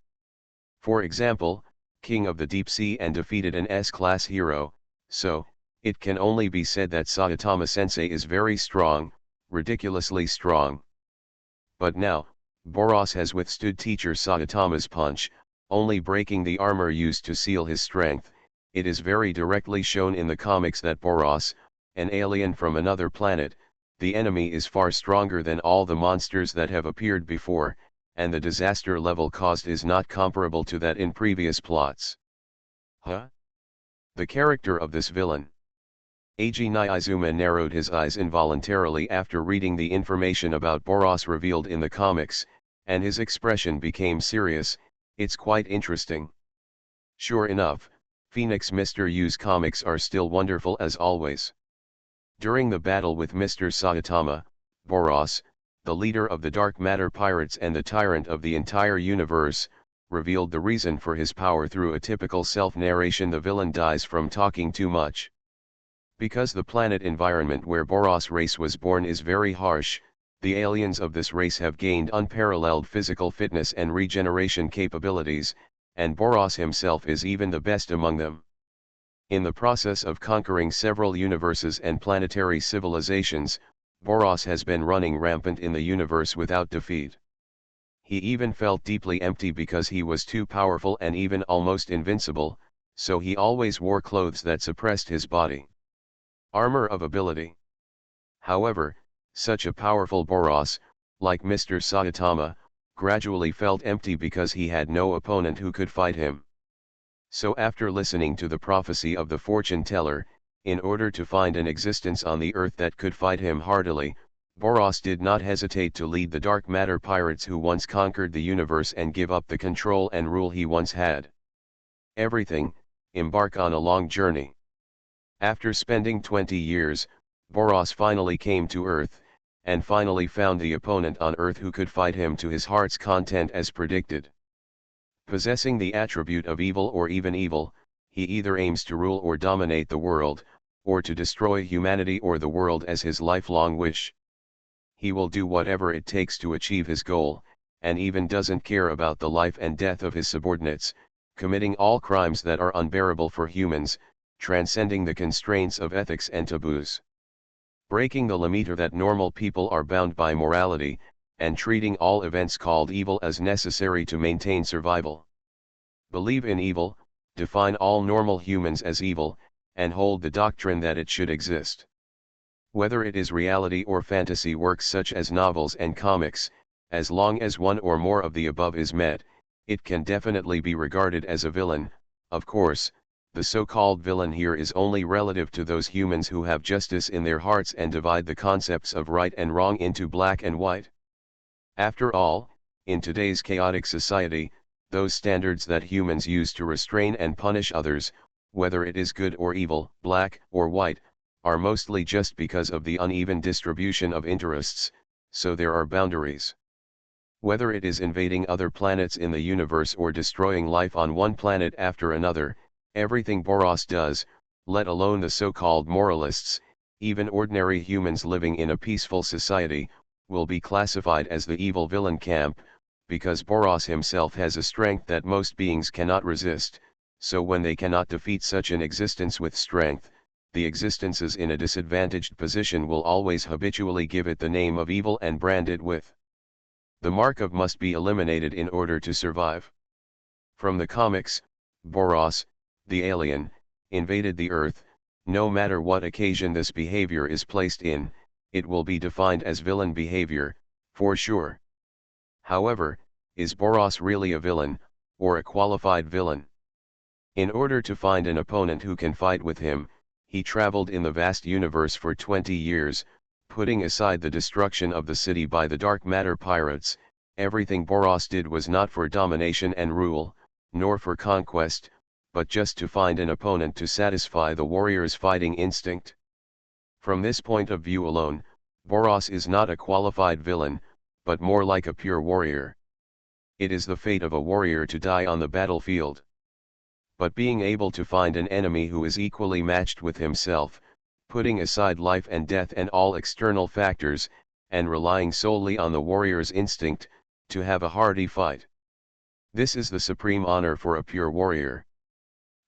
For example, King of the Deep Sea and defeated an S-class hero, so, it can only be said that Saitama-sensei is very strong, ridiculously strong. But now, Boros has withstood teacher Saitama's punch, only breaking the armor used to seal his strength. It is very directly shown in the comics that Boros, an alien from another planet, the enemy is far stronger than all the monsters that have appeared before, and the disaster level caused is not comparable to that in previous plots. Huh? The character of this villain. Eiji Nyaizuma narrowed his eyes involuntarily after reading the information about Boros revealed in the comics, and his expression became serious. It's quite interesting. Sure enough, Phoenix Mr. U's comics are still wonderful as always. During the battle with Mr. Saitama, Boros, the leader of the Dark Matter Pirates and the tyrant of the entire universe, revealed the reason for his power through a typical self-narration. The villain dies from talking too much. Because the planet environment where Boros' race was born is very harsh, The aliens of this race have gained unparalleled physical fitness and regeneration capabilities, and Boros himself is even the best among them. In the process of conquering several universes and planetary civilizations, Boros has been running rampant in the universe without defeat. He even felt deeply empty because he was too powerful and even almost invincible, so he always wore clothes that suppressed his body. Armor of ability. However, such a powerful Boros, like Mr. Saitama, gradually felt empty because he had no opponent who could fight him. So after listening to the prophecy of the fortune teller, in order to find an existence on the earth that could fight him heartily, Boros did not hesitate to lead the dark matter pirates who once conquered the universe and give up the control and rule he once had. Everything, embark on a long journey. After spending 20 years, Boros finally came to Earth, and finally found the opponent on Earth who could fight him to his heart's content as predicted. Possessing the attribute of evil or even evil, he either aims to rule or dominate the world, or to destroy humanity or the world as his lifelong wish. He will do whatever it takes to achieve his goal, and even doesn't care about the life and death of his subordinates, committing all crimes that are unbearable for humans, transcending the constraints of ethics and taboos. Breaking the limiter that normal people are bound by morality, and treating all events called evil as necessary to maintain survival. Believe in evil, define all normal humans as evil, and hold the doctrine that it should exist. Whether it is reality or fantasy works such as novels and comics, as long as one or more of the above is met, it can definitely be regarded as a villain. Of course, the so-called villain here is only relative to those humans who have justice in their hearts and divide the concepts of right and wrong into black and white. After all, in today's chaotic society, those standards that humans use to restrain and punish others, whether it is good or evil, black or white, are mostly just because of the uneven distribution of interests, so there are boundaries. Whether it is invading other planets in the universe or destroying life on one planet after another, everything Boros does, let alone the so-called moralists, even ordinary humans living in a peaceful society, will be classified as the evil villain camp, because Boros himself has a strength that most beings cannot resist, so when they cannot defeat such an existence with strength, the existences in a disadvantaged position will always habitually give it the name of evil and brand it with the mark of must be eliminated in order to survive. From the comics, Boros, the alien, invaded the Earth. No matter what occasion this behavior is placed in, it will be defined as villain behavior, for sure. However, is Boros really a villain, or a qualified villain? In order to find an opponent who can fight with him, he traveled in the vast universe for 20 years, putting aside the destruction of the city by the dark matter pirates. Everything Boros did was not for domination and rule, nor for conquest, but just to find an opponent to satisfy the warrior's fighting instinct. From this point of view alone, Boros is not a qualified villain, but more like a pure warrior. It is the fate of a warrior to die on the battlefield. But being able to find an enemy who is equally matched with himself, putting aside life and death and all external factors, and relying solely on the warrior's instinct, to have a hearty fight. This is the supreme honor for a pure warrior.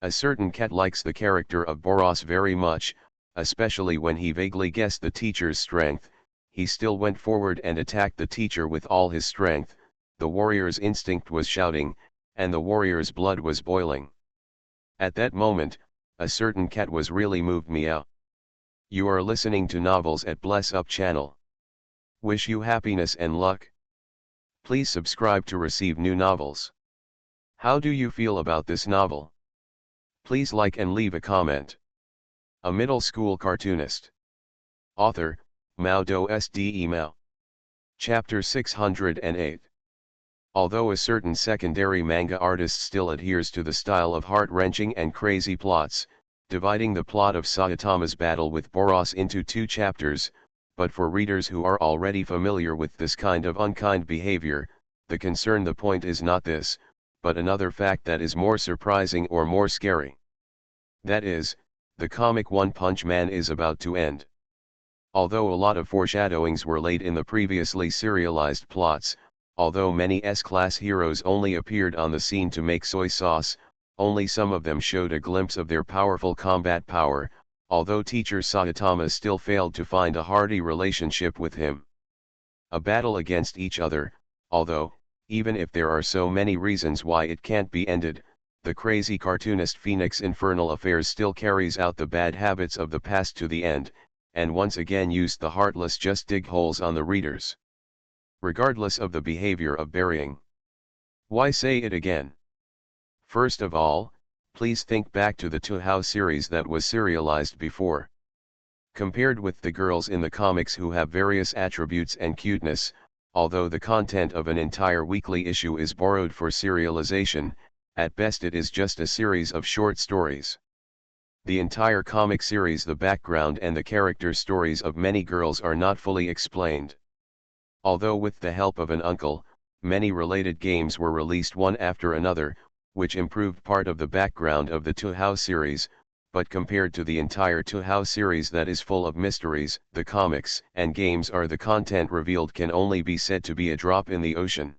A certain cat likes the character of Boros very much, especially when he vaguely guessed the teacher's strength. He still went forward and attacked the teacher with all his strength. The warrior's instinct was shouting, and the warrior's blood was boiling. At that moment, a certain cat was really moved. Meow. You are listening to Novels at Bless Up channel. Wish you happiness and luck. Please subscribe to receive new novels. How do you feel about this novel? Please like and leave a comment. A middle school cartoonist. Author, MaleProtagonist. Mao. Chapter 608. Although a certain secondary manga artist still adheres to the style of heart-wrenching and crazy plots, dividing the plot of Saitama's battle with Boros into 2 chapters, but for readers who are already familiar with this kind of unkind behavior, the point is not this, but another fact that is more surprising or more scary. That is, the comic One Punch Man is about to end. Although a lot of foreshadowings were laid in the previously serialized plots, although many S-class heroes only appeared on the scene to make soy sauce, only some of them showed a glimpse of their powerful combat power, although teacher Saitama still failed to find a hearty relationship with him. A battle against each other, although, even if there are so many reasons why it can't be ended, the crazy cartoonist Phoenix Infernal Affairs still carries out the bad habits of the past to the end, and once again used the heartless just dig holes on the readers. Regardless of the behavior of burying. Why say it again? First of all, please think back to the Touhou series that was serialized before. Compared with the girls in the comics who have various attributes and cuteness, although the content of an entire weekly issue is borrowed for serialization, at best it is just a series of short stories. The entire comic series, the background and the character stories of many girls are not fully explained. Although with the help of an uncle, many related games were released one after another, which improved part of the background of the Touhou series, but compared to the entire Touhou series that is full of mysteries, the comics and games are the content revealed can only be said to be a drop in the ocean.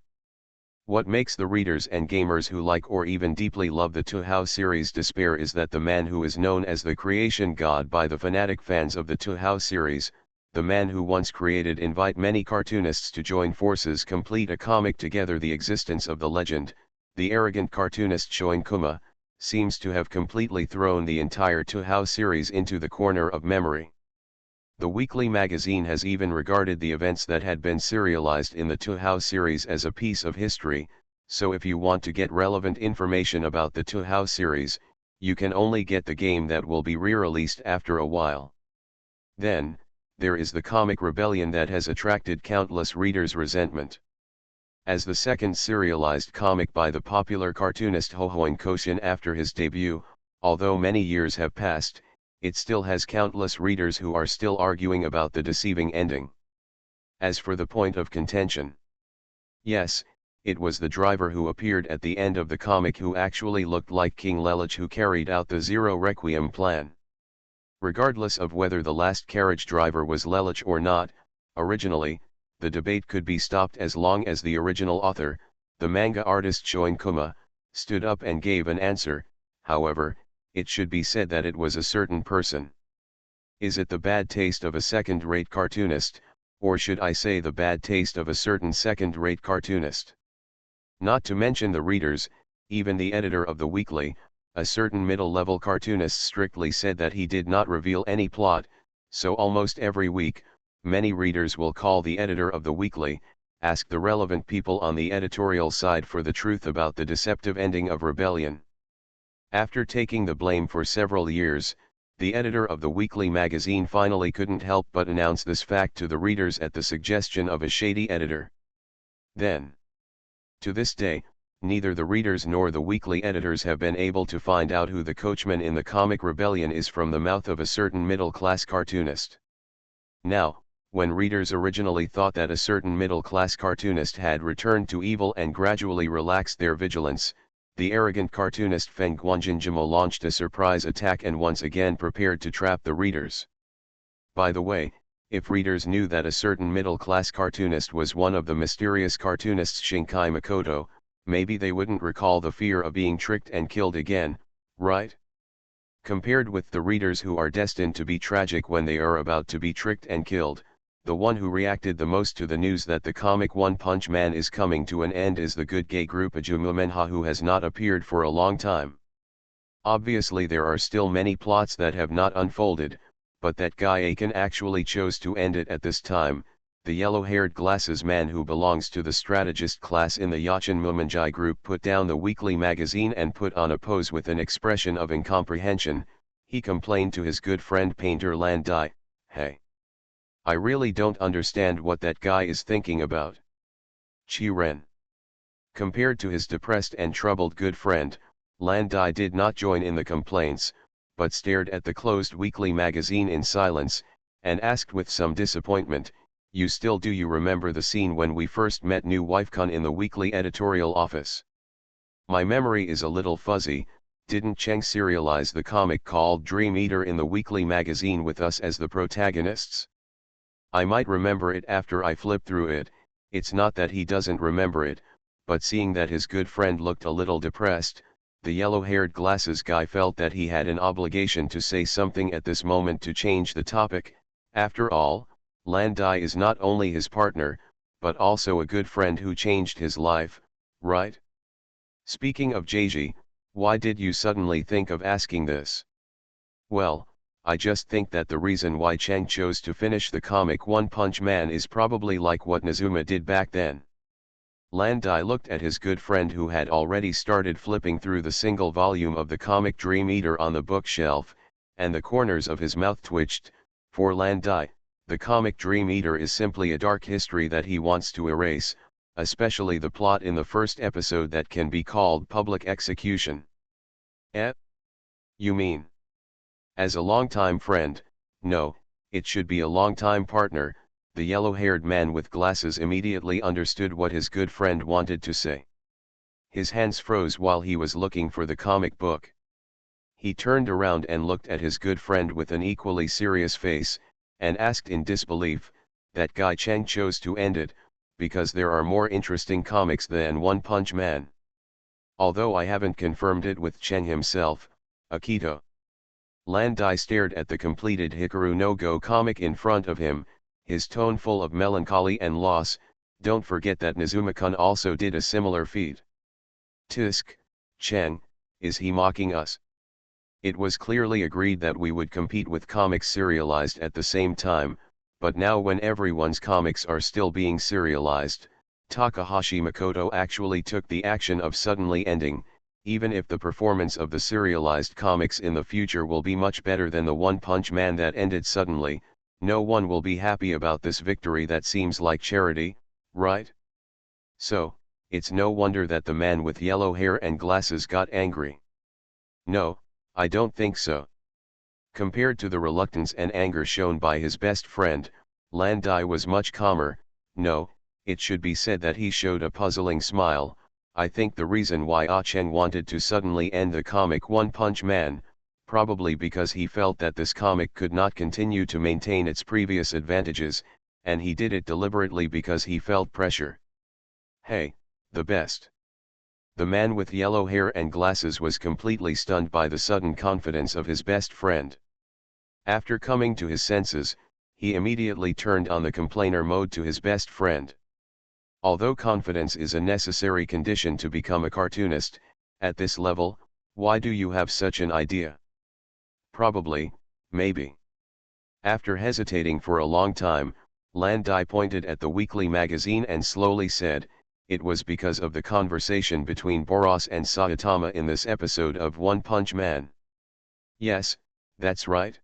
What makes the readers and gamers who like or even deeply love the Touhou series despair is that the man who is known as the creation god by the fanatic fans of the Touhou series, the man who once created invite many cartoonists to join forces complete a comic together the existence of the legend, the arrogant cartoonist Shoin Kuma, seems to have completely thrown the entire Touhou series into the corner of memory. The weekly magazine has even regarded the events that had been serialized in the Touhou series as a piece of history, so if you want to get relevant information about the Touhou series, you can only get the game that will be re-released after a while. Then, there is the comic rebellion that has attracted countless readers' resentment. As the second serialized comic by the popular cartoonist Hohoin Koshin after his debut, although many years have passed, it still has countless readers who are still arguing about the deceiving ending. As for the point of contention, yes, it was the driver who appeared at the end of the comic who actually looked like King Lelich who carried out the Zero Requiem plan. Regardless of whether the last carriage driver was Lelich or not, originally, the debate could be stopped as long as the original author, the manga artist Shoin Kuma, stood up and gave an answer. However, it should be said that it was a certain person. Is it the bad taste of a second-rate cartoonist, or should I say the bad taste of a certain second-rate cartoonist? Not to mention the readers, even the editor of the weekly, a certain middle-level cartoonist strictly said that he did not reveal any plot, so almost every week, many readers will call the editor of the weekly, ask the relevant people on the editorial side for the truth about the deceptive ending of Rebellion. After taking the blame for several years, the editor of the weekly magazine finally couldn't help but announce this fact to the readers at the suggestion of a shady editor. Then, to this day, neither the readers nor the weekly editors have been able to find out who the coachman in the comic Rebellion is from the mouth of a certain middle-class cartoonist. Now, when readers originally thought that a certain middle-class cartoonist had returned to evil and gradually relaxed their vigilance, the arrogant cartoonist Feng Guanjinjimo launched a surprise attack and once again prepared to trap the readers. By the way, if readers knew that a certain middle-class cartoonist was one of the mysterious cartoonists Shinkai Makoto, maybe they wouldn't recall the fear of being tricked and killed again, right? Compared with the readers who are destined to be tragic when they are about to be tricked and killed, the one who reacted the most to the news that the comic One Punch Man is coming to an end is the good gay group Ajumumenha who has not appeared for a long time. Obviously there are still many plots that have not unfolded, but that guy Aiken actually chose to end it at this time. The yellow-haired glasses man who belongs to the strategist class in the Yachin Mumanjai group put down the weekly magazine and put on a pose with an expression of incomprehension. He complained to his good friend painter Lan Dai, "Hey, I really don't understand what that guy is thinking about." Chi Ren. Compared to his depressed and troubled good friend, Lan Dai did not join in the complaints, but stared at the closed weekly magazine in silence, and asked with some disappointment, "You still do you remember the scene when we first met New Wifekun in the weekly editorial office? My memory is a little fuzzy. Didn't Cheng serialize the comic called Dream Eater in the weekly magazine with us as the protagonists?" I might remember it after I flip through it. It's not that he doesn't remember it, but seeing that his good friend looked a little depressed, the yellow-haired glasses guy felt that he had an obligation to say something at this moment to change the topic. After all, Landai is not only his partner, but also a good friend who changed his life, right? Speaking of Jeiji, why did you suddenly think of asking this? Well, I just think that the reason why Chang chose to finish the comic One Punch Man is probably like what Nazuma did back then. Landai looked at his good friend who had already started flipping through the single volume of the comic Dream Eater on the bookshelf, and the corners of his mouth twitched. For Landai, the comic Dream Eater is simply a dark history that he wants to erase, especially the plot in the first episode that can be called public execution. Eh? You mean? As a longtime friend, no, it should be a longtime partner. The yellow-haired man with glasses immediately understood what his good friend wanted to say. His hands froze while he was looking for the comic book. He turned around and looked at his good friend with an equally serious face, and asked in disbelief, that guy Chang chose to end it, because there are more interesting comics than One Punch Man. Although I haven't confirmed it with Chang himself, Akito. Landai stared at the completed Hikaru no Go comic in front of him, his tone full of melancholy and loss. Don't forget that Nazuma-kun also did a similar feat. Tisk, Chang, is he mocking us? It was clearly agreed that we would compete with comics serialized at the same time, but now when everyone's comics are still being serialized, Takahashi Makoto actually took the action of suddenly ending. Even if the performance of the serialized comics in the future will be much better than the One Punch Man that ended suddenly, no one will be happy about this victory that seems like charity, right? So, it's no wonder that the man with yellow hair and glasses got angry. No, I don't think so. Compared to the reluctance and anger shown by his best friend, Landai was much calmer. No, it should be said that he showed a puzzling smile. I think the reason why Ah-Cheng wanted to suddenly end the comic One Punch Man, probably because he felt that this comic could not continue to maintain its previous advantages, and he did it deliberately because he felt pressure. Hey, the best. The man with yellow hair and glasses was completely stunned by the sudden confidence of his best friend. After coming to his senses, he immediately turned on the complainer mode to his best friend. Although confidence is a necessary condition to become a cartoonist, at this level, why do you have such an idea? Probably, maybe. After hesitating for a long time, Landai pointed at the weekly magazine and slowly said, it was because of the conversation between Boros and Saitama in this episode of One Punch Man. Yes, that's right.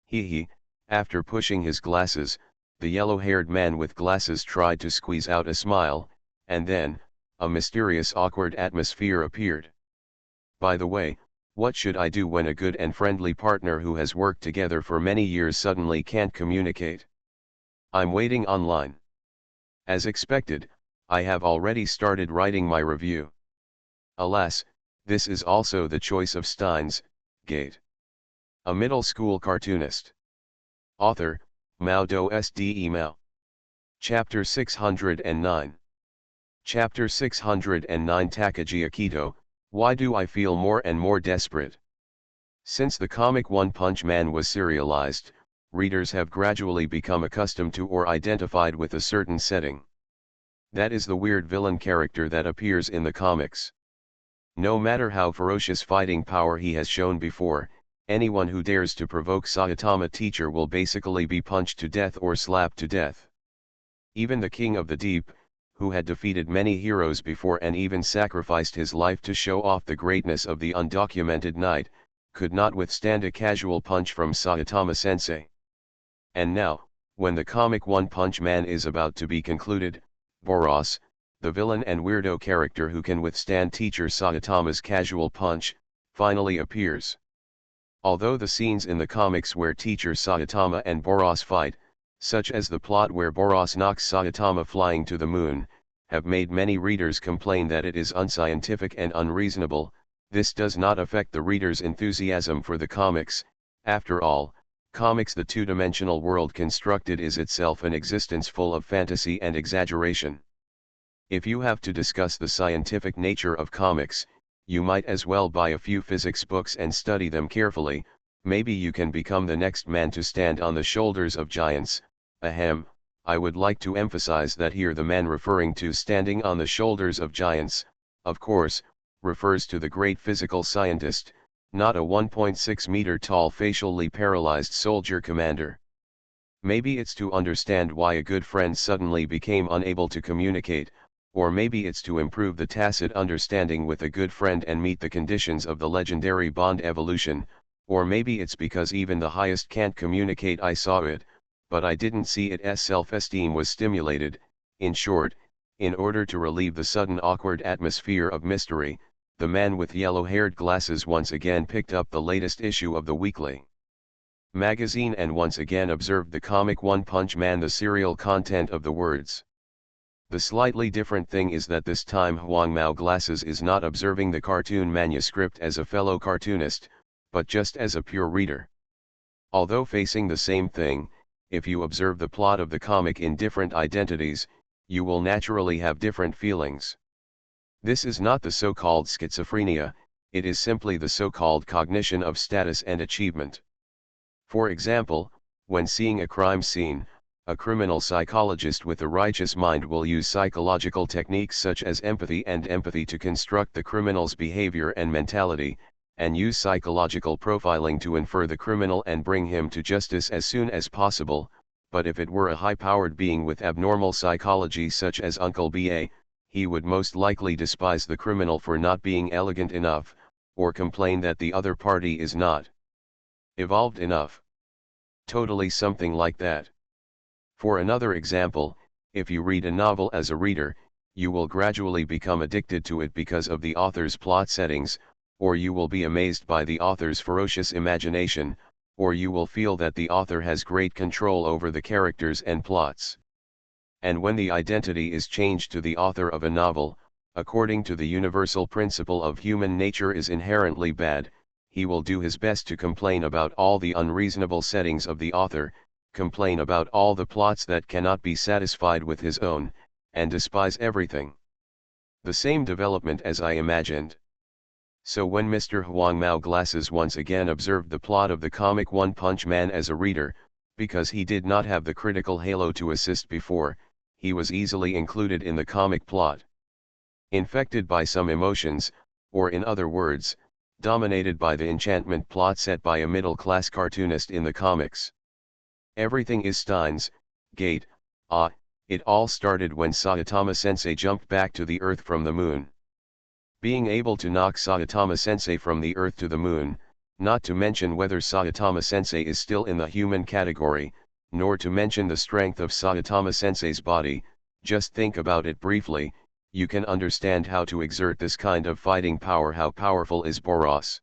Hee. After pushing his glasses, the yellow-haired man with glasses tried to squeeze out a smile, and then, a mysterious awkward atmosphere appeared. By the way, what should I do when a good and friendly partner who has worked together for many years suddenly can't communicate? I'm waiting online. As expected, I have already started writing my review. Alas, this is also the choice of Steins Gate. A middle school cartoonist. Author, MaleProtagonist Mao. Chapter 609. Chapter 609 Takagi Akito, why do I feel more and more desperate? Since the comic One Punch Man was serialized, readers have gradually become accustomed to or identified with a certain setting. That is the weird villain character that appears in the comics. No matter how ferocious fighting power he has shown before, anyone who dares to provoke Saitama teacher will basically be punched to death or slapped to death. Even the King of the Deep, who had defeated many heroes before and even sacrificed his life to show off the greatness of the undocumented knight, could not withstand a casual punch from Saitama sensei. And now, when the comic One Punch Man is about to be concluded, Boros, the villain and weirdo character who can withstand teacher Saitama's casual punch, finally appears. Although the scenes in the comics where teacher Saitama and Boros fight, such as the plot where Boros knocks Saitama flying to the moon, have made many readers complain that it is unscientific and unreasonable, this does not affect the reader's enthusiasm for the comics. After all, Comics. The two-dimensional world constructed is itself an existence full of fantasy and exaggeration. If you have to discuss the scientific nature of comics, you might as well buy a few physics books and study them carefully. Maybe you can become the next man to stand on the shoulders of giants. Ahem, I would like to emphasize that here the man referring to standing on the shoulders of giants, of course, refers to the great physical scientist, not a 1.6 meter tall facially paralyzed soldier commander. Maybe it's to understand why a good friend suddenly became unable to communicate, or maybe it's to improve the tacit understanding with a good friend and meet the conditions of the legendary bond evolution, or maybe it's because even the highest can't communicate. I saw it, but I didn't see it as self-esteem was stimulated. In short, in order to relieve the sudden awkward atmosphere of mystery, the man with yellow-haired glasses once again picked up the latest issue of the weekly magazine and once again observed the comic One Punch Man, the serial content of the words. The slightly different thing is that this time Huang Mao Glasses is not observing the cartoon manuscript as a fellow cartoonist, but just as a pure reader. Although facing the same thing, if you observe the plot of the comic in different identities, you will naturally have different feelings. This is not the so-called schizophrenia, it is simply the so-called cognition of status and achievement. For example, when seeing a crime scene, a criminal psychologist with a righteous mind will use psychological techniques such as empathy to construct the criminal's behavior and mentality, and use psychological profiling to infer the criminal and bring him to justice as soon as possible. But if it were a high-powered being with abnormal psychology such as Uncle B.A., he would most likely despise the criminal for not being elegant enough, or complain that the other party is not evolved enough. Totally something like that. For another example, if you read a novel as a reader, you will gradually become addicted to it because of the author's plot settings, or you will be amazed by the author's ferocious imagination, or you will feel that the author has great control over the characters and plots. And when the identity is changed to the author of a novel, according to the universal principle of human nature is inherently bad, he will do his best to complain about all the unreasonable settings of the author, complain about all the plots that cannot be satisfied with his own, and despise everything. The same development as I imagined. So when Mr. Huang Mao Glasses once again observed the plot of the comic One Punch Man as a reader, because he did not have the critical halo to assist before, he was easily included in the comic plot. Infected by some emotions, or in other words, dominated by the enchantment plot set by a middle-class cartoonist in the comics. Everything is Steins Gate. It all started when Saitama-sensei jumped back to the Earth from the moon. Being able to knock Saitama-sensei from the Earth to the moon, not to mention whether Saitama-sensei is still in the human category, nor to mention the strength of Saitama-sensei's body, just think about it briefly, you can understand how to exert this kind of fighting power. How powerful is Boros?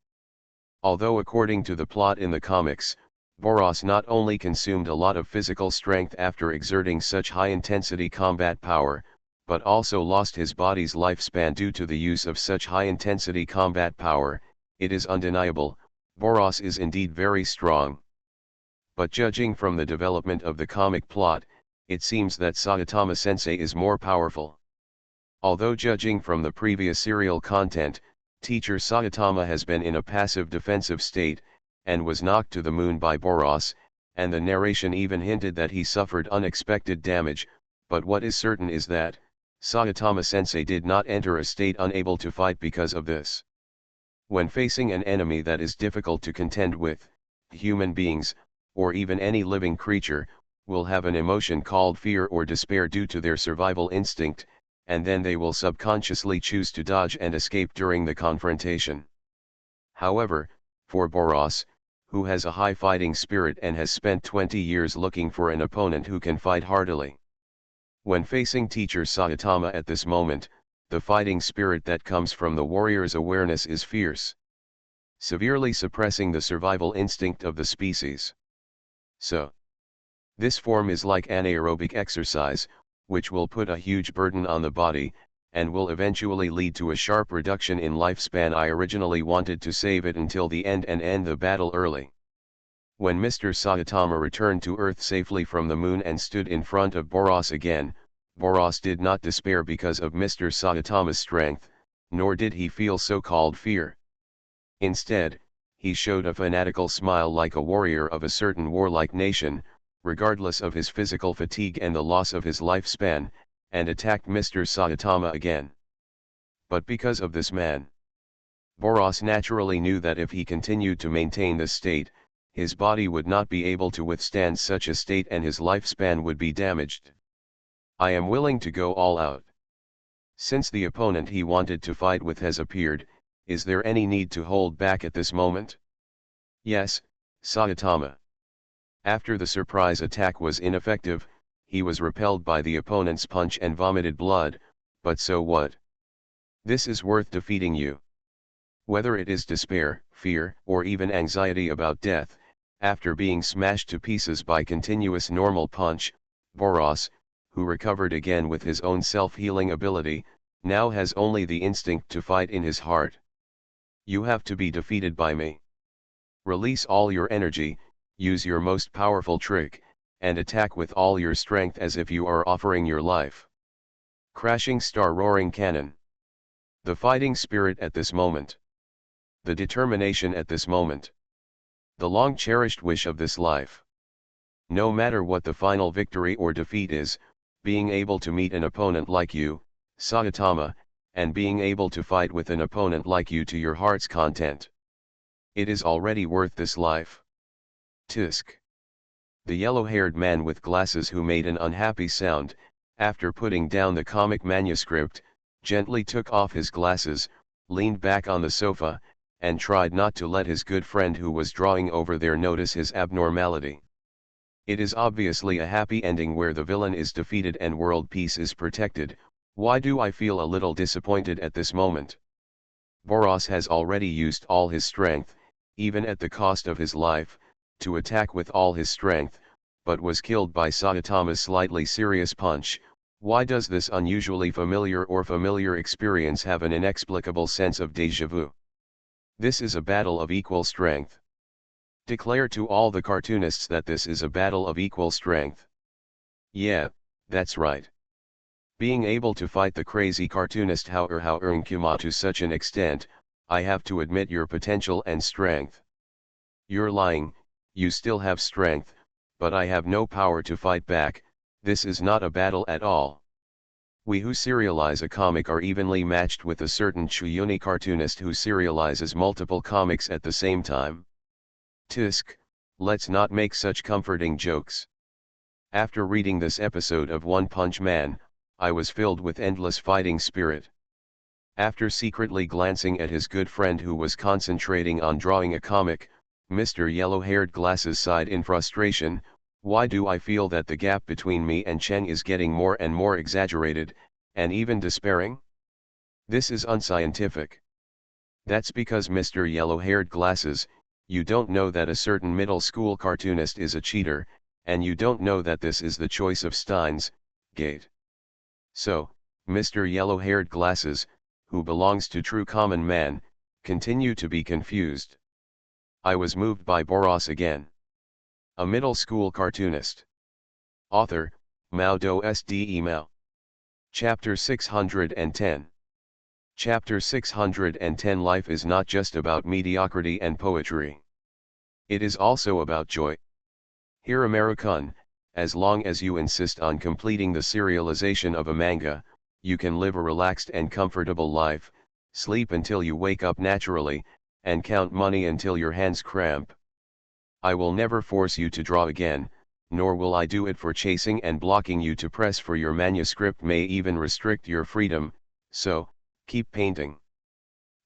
Although according to the plot in the comics, Boros not only consumed a lot of physical strength after exerting such high-intensity combat power, but also lost his body's lifespan due to the use of such high-intensity combat power. It is undeniable, Boros is indeed very strong. But judging from the development of the comic plot, it seems that Saitama-sensei is more powerful. Although judging from the previous serial content, teacher Saitama has been in a passive defensive state, and was knocked to the moon by Boros, and the narration even hinted that he suffered unexpected damage, but what is certain is that Saitama-sensei did not enter a state unable to fight because of this. When facing an enemy that is difficult to contend with, human beings, or even any living creature, will have an emotion called fear or despair due to their survival instinct, and then they will subconsciously choose to dodge and escape during the confrontation. However, for Boros, who has a high fighting spirit and has spent 20 years looking for an opponent who can fight hardily, when facing teacher Saitama at this moment, the fighting spirit that comes from the warrior's awareness is fierce, severely suppressing the survival instinct of the species. So, this form is like anaerobic exercise, which will put a huge burden on the body, and will eventually lead to a sharp reduction in lifespan. I originally wanted to save it until the end and end the battle early. When Mr. Saitama returned to Earth safely from the moon and stood in front of Boros again, Boros did not despair because of Mr. Saitama's strength, nor did he feel so-called fear. Instead, he showed a fanatical smile like a warrior of a certain warlike nation, regardless of his physical fatigue and the loss of his lifespan, and attacked Mr. Saitama again. But because of this man, Boros naturally knew that if he continued to maintain this state, his body would not be able to withstand such a state and his lifespan would be damaged. I am willing to go all out. Since the opponent he wanted to fight with has appeared, is there any need to hold back at this moment? Yes, Saitama. After the surprise attack was ineffective, he was repelled by the opponent's punch and vomited blood, but so what? This is worth defeating you. Whether it is despair, fear, or even anxiety about death, after being smashed to pieces by continuous normal punch, Boros, who recovered again with his own self-healing ability, now has only the instinct to fight in his heart. You have to be defeated by me. Release all your energy, use your most powerful trick, and attack with all your strength as if you are offering your life. Crashing star roaring cannon. The fighting spirit at this moment. The determination at this moment. The long-cherished wish of this life. No matter what the final victory or defeat is, being able to meet an opponent like you, Saitama, and being able to fight with an opponent like you to your heart's content. It is already worth this life. Tisk. The yellow-haired man with glasses who made an unhappy sound, after putting down the comic manuscript, gently took off his glasses, leaned back on the sofa, and tried not to let his good friend who was drawing over there notice his abnormality. It is obviously a happy ending where the villain is defeated and world peace is protected. Why do I feel a little disappointed at this moment? Boros has already used all his strength, even at the cost of his life, to attack with all his strength, but was killed by Saitama's slightly serious punch. Why does this unusually familiar or familiar experience have an inexplicable sense of déjà vu? This is a battle of equal strength. Declare to all the cartoonists that this is a battle of equal strength. Yeah, that's right. Being able to fight the crazy cartoonist Nkuma to such an extent, I have to admit your potential and strength. You're lying, you still have strength, but I have no power to fight back. This is not a battle at all. We who serialize a comic are evenly matched with a certain Chuyuni cartoonist who serializes multiple comics at the same time. Tisk, let's not make such comforting jokes. After reading this episode of One Punch Man, I was filled with endless fighting spirit. After secretly glancing at his good friend who was concentrating on drawing a comic, Mr. Yellow-Haired Glasses sighed in frustration. Why do I feel that the gap between me and Cheng is getting more and more exaggerated, and even despairing? This is unscientific. That's because Mr. Yellow-Haired Glasses, you don't know that a certain middle school cartoonist is a cheater, and you don't know that this is the choice of Steins Gate. So, Mr. Yellow-Haired Glasses, who belongs to True Common Man, continue to be confused. I was moved by Boros again. A middle school cartoonist. Author, Mao Do SD Email. Chapter 610. Chapter 610 Life is not just about mediocrity and poetry. It is also about joy. Here American, as long as you insist on completing the serialization of a manga, you can live a relaxed and comfortable life, sleep until you wake up naturally, and count money until your hands cramp. I will never force you to draw again, nor will I do it for chasing and blocking you to press for your manuscript may even restrict your freedom, so, keep painting.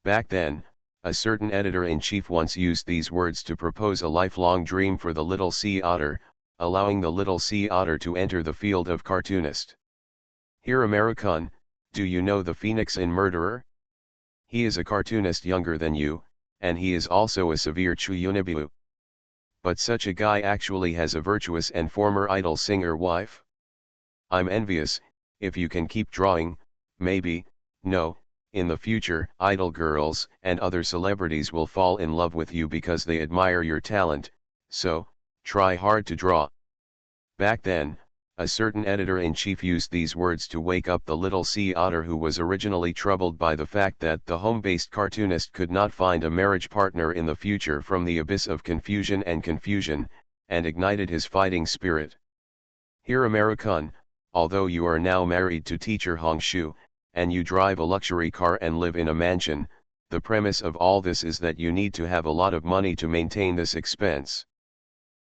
Back then, a certain editor-in-chief once used these words to propose a lifelong dream for the little sea otter, allowing the little sea otter to enter the field of cartoonist. Here American, do you know the Phoenix in Murderer? He is a cartoonist younger than you, and he is also a severe Chuyunibu. But such a guy actually has a virtuous and former idol singer wife? I'm envious. If you can keep drawing, maybe, no, in the future, idol girls and other celebrities will fall in love with you because they admire your talent, So, try hard to draw. Back then, a certain editor-in-chief used these words to wake up the little sea otter who was originally troubled by the fact that the home-based cartoonist could not find a marriage partner in the future from the abyss of confusion, and ignited his fighting spirit. Here American, although you are now married to teacher Hongshu, and you drive a luxury car and live in a mansion, the premise of all this is that you need to have a lot of money to maintain this expense.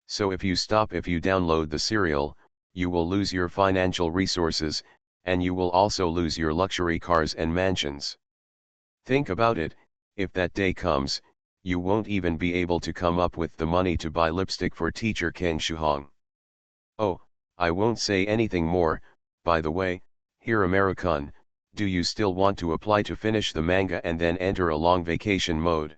So if you download the serial, you will lose your financial resources, and you will also lose your luxury cars and mansions. Think about it, if that day comes, you won't even be able to come up with the money to buy lipstick for teacher Kang Shuhong. Oh, I won't say anything more. By the way, here American, do you still want to apply to finish the manga and then enter a long vacation mode?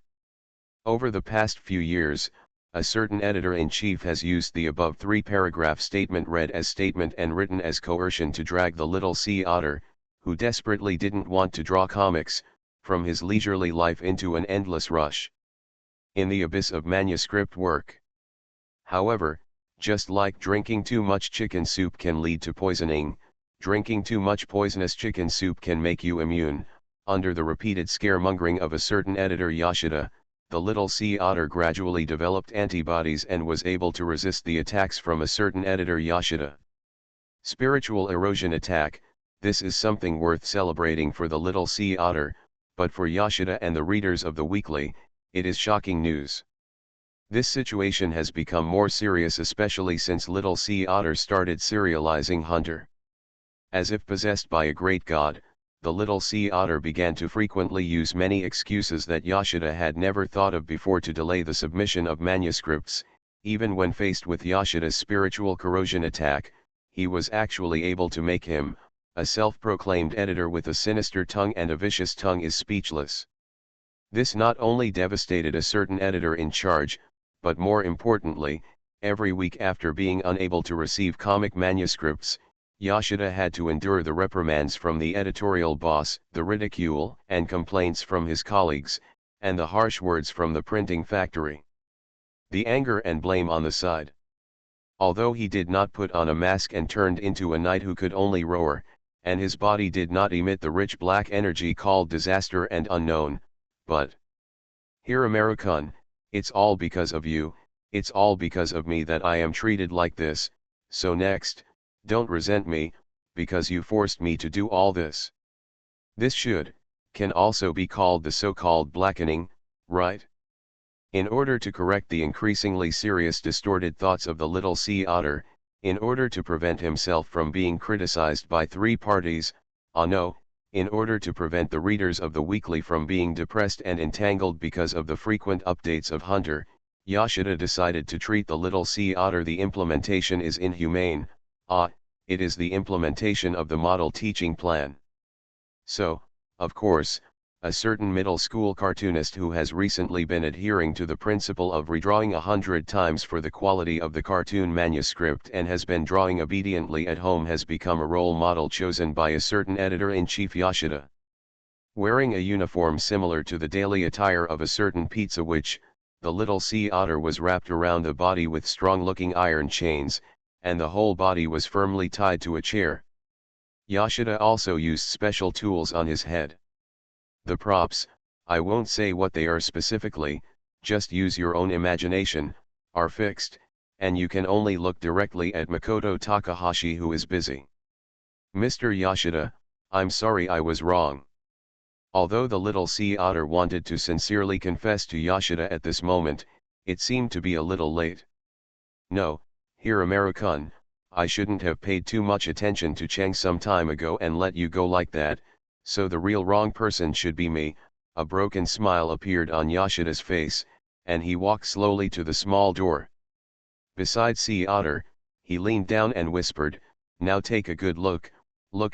Over the past few years, a certain editor-in-chief has used the above 3-paragraph statement read as statement and written as coercion to drag the little sea otter, who desperately didn't want to draw comics, from his leisurely life into an endless rush in the abyss of manuscript work. However, just like drinking too much chicken soup can lead to poisoning, drinking too much poisonous chicken soup can make you immune. Under the repeated scaremongering of a certain editor Yoshida, the little sea otter gradually developed antibodies and was able to resist the attacks from a certain editor Yoshida. Spiritual erosion attack. This is something worth celebrating for the little sea otter, but for Yoshida and the readers of the weekly, it is shocking news. This situation has become more serious especially since little sea otter started serializing Hunter. As if possessed by a great god, the little sea otter began to frequently use many excuses that Yoshida had never thought of before to delay the submission of manuscripts. Even when faced with Yoshida's spiritual corrosion attack, he was actually able to make him, a self-proclaimed editor with a sinister tongue and a vicious tongue, is speechless. This not only devastated a certain editor in charge, but more importantly, every week after being unable to receive comic manuscripts, Yoshida had to endure the reprimands from the editorial boss, the ridicule and complaints from his colleagues, and the harsh words from the printing factory. The anger and blame on the side. Although he did not put on a mask and turned into a knight who could only roar, and his body did not emit the rich black energy called disaster and unknown, but here American, it's all because of you, it's all because of me that I am treated like this, so next, don't resent me, because you forced me to do all this. This can also be called the so-called blackening, right? In order to correct the increasingly serious distorted thoughts of the little sea otter, in order to prevent himself from being criticized by 3 parties, no, in order to prevent the readers of the weekly from being depressed and entangled because of the frequent updates of Hunter, Yoshida decided to treat the little sea otter. The implementation is inhumane. It is the implementation of the model teaching plan. So, of course, a certain middle school cartoonist who has recently been adhering to the principle of redrawing 100 times for the quality of the cartoon manuscript and has been drawing obediently at home has become a role model chosen by a certain editor-in-chief Yoshida. Wearing a uniform similar to the daily attire of a certain pizza witch, the little sea otter was wrapped around the body with strong-looking iron chains, and the whole body was firmly tied to a chair. Yoshida also used special tools on his head. The props, I won't say what they are specifically, just use your own imagination, are fixed, and you can only look directly at Makoto Takahashi, who is busy. Mr. Yoshida, I'm sorry I was wrong. Although the little sea otter wanted to sincerely confess to Yoshida at this moment, it seemed to be a little late. No, here American, I shouldn't have paid too much attention to Cheng some time ago and let you go like that, so the real wrong person should be me. A broken smile appeared on Yoshida's face, and he walked slowly to the small door. Beside Sea Otter, he leaned down and whispered, now take a good look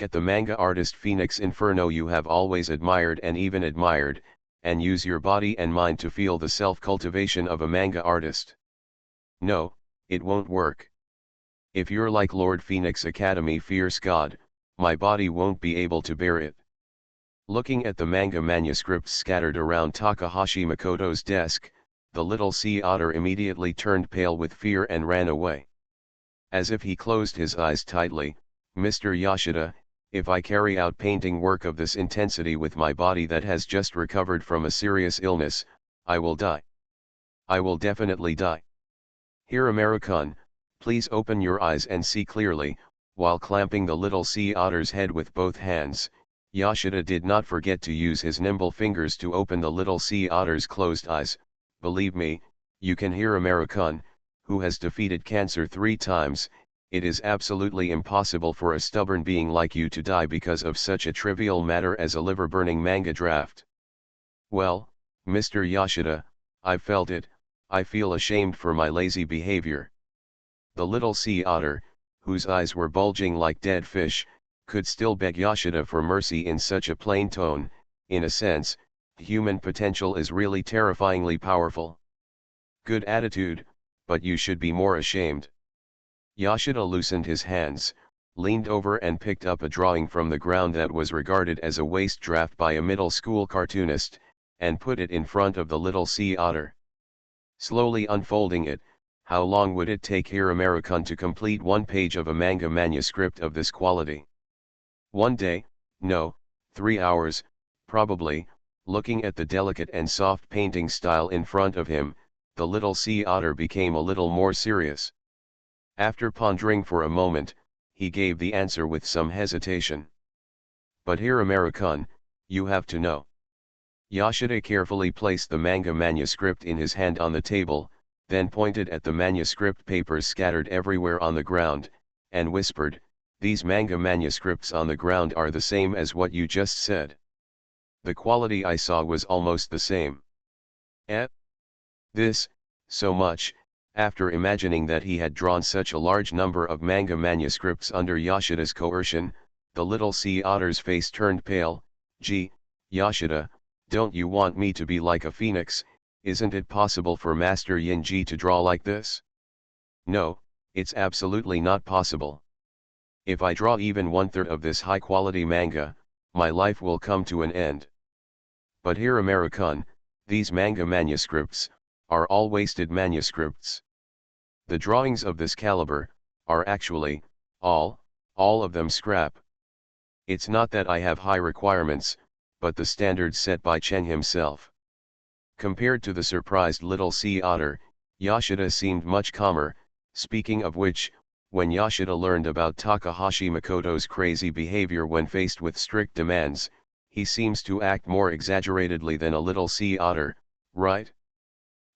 at the manga artist Phoenix Inferno you have always admired and even admired, and use your body and mind to feel the self-cultivation of a manga artist. No, it won't work. If you're like Lord Phoenix Academy fierce god, my body won't be able to bear it. Looking at the manga manuscripts scattered around Takahashi Makoto's desk, the little sea otter immediately turned pale with fear and ran away. As if he closed his eyes tightly, Mr. Yoshida, if I carry out painting work of this intensity with my body that has just recovered from a serious illness, I will die. I will definitely die. Here American, please open your eyes and see clearly. While clamping the little sea otter's head with both hands, Yoshida did not forget to use his nimble fingers to open the little sea otter's closed eyes. Believe me, you can hear American, who has defeated cancer 3 times, it is absolutely impossible for a stubborn being like you to die because of such a trivial matter as a liver-burning manga draft. Well, Mr. Yoshida, I've felt it, I feel ashamed for my lazy behavior. The little sea otter, whose eyes were bulging like dead fish, could still beg Yoshida for mercy in such a plain tone. In a sense, human potential is really terrifyingly powerful. Good attitude, but you should be more ashamed. Yoshida loosened his hands, leaned over and picked up a drawing from the ground that was regarded as a waste draft by a middle school cartoonist, and put it in front of the little sea otter. Slowly unfolding it, how long would it take here American to complete 1 page of a manga manuscript of this quality? 1 day, no, 3 hours, probably. Looking at the delicate and soft painting style in front of him, the little sea otter became a little more serious. After pondering for a moment, he gave the answer with some hesitation. But here American, you have to know. Yoshida carefully placed the manga manuscript in his hand on the table, then pointed at the manuscript papers scattered everywhere on the ground, and whispered, "These manga manuscripts on the ground are the same as what you just said. The quality I saw was almost the same." This, so much, after imagining that he had drawn such a large number of manga manuscripts under Yoshida's coercion, the little sea otter's face turned pale. "Gee, Yoshida, don't you want me to be like a phoenix? Isn't it possible for Master Yinji to draw like this?" "No, it's absolutely not possible. If I draw even 1/3 of this high-quality manga, my life will come to an end." But here American, these manga manuscripts, are all wasted manuscripts. The drawings of this caliber, are actually, all of them scrap. It's not that I have high requirements, but the standards set by Chen himself. Compared to the surprised little sea otter, Yoshida seemed much calmer. Speaking of which, when Yoshida learned about Takahashi Makoto's crazy behavior when faced with strict demands, he seems to act more exaggeratedly than a little sea otter, right?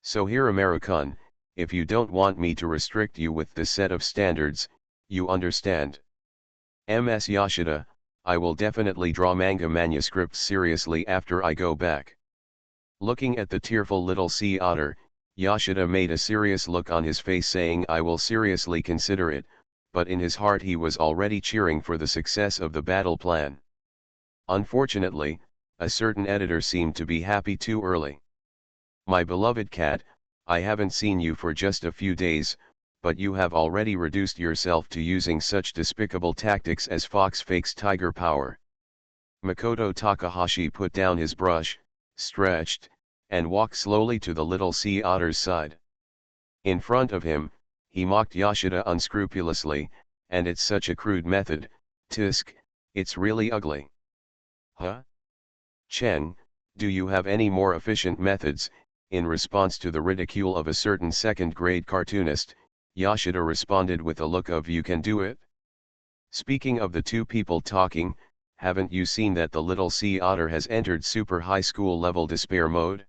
So here American, if you don't want me to restrict you with this set of standards, you understand. Ms. Yoshida, I will definitely draw manga manuscripts seriously after I go back. Looking at the tearful little sea otter, Yoshida made a serious look on his face saying I will seriously consider it, but in his heart he was already cheering for the success of the battle plan. Unfortunately, a certain editor seemed to be happy too early. "My beloved cat, I haven't seen you for just a few days, but you have already reduced yourself to using such despicable tactics as fox fakes tiger power." Makoto Takahashi put down his brush, stretched, and walked slowly to the little sea otter's side. In front of him, he mocked Yoshida unscrupulously, "And it's such a crude method, tisk, it's really ugly." "Huh? Chen, do you have any more efficient methods?" In response to the ridicule of a certain second-grade cartoonist, Yoshida responded with a look of "You can do it?" Speaking of the two people talking, haven't you seen that the little sea otter has entered super high school level despair mode?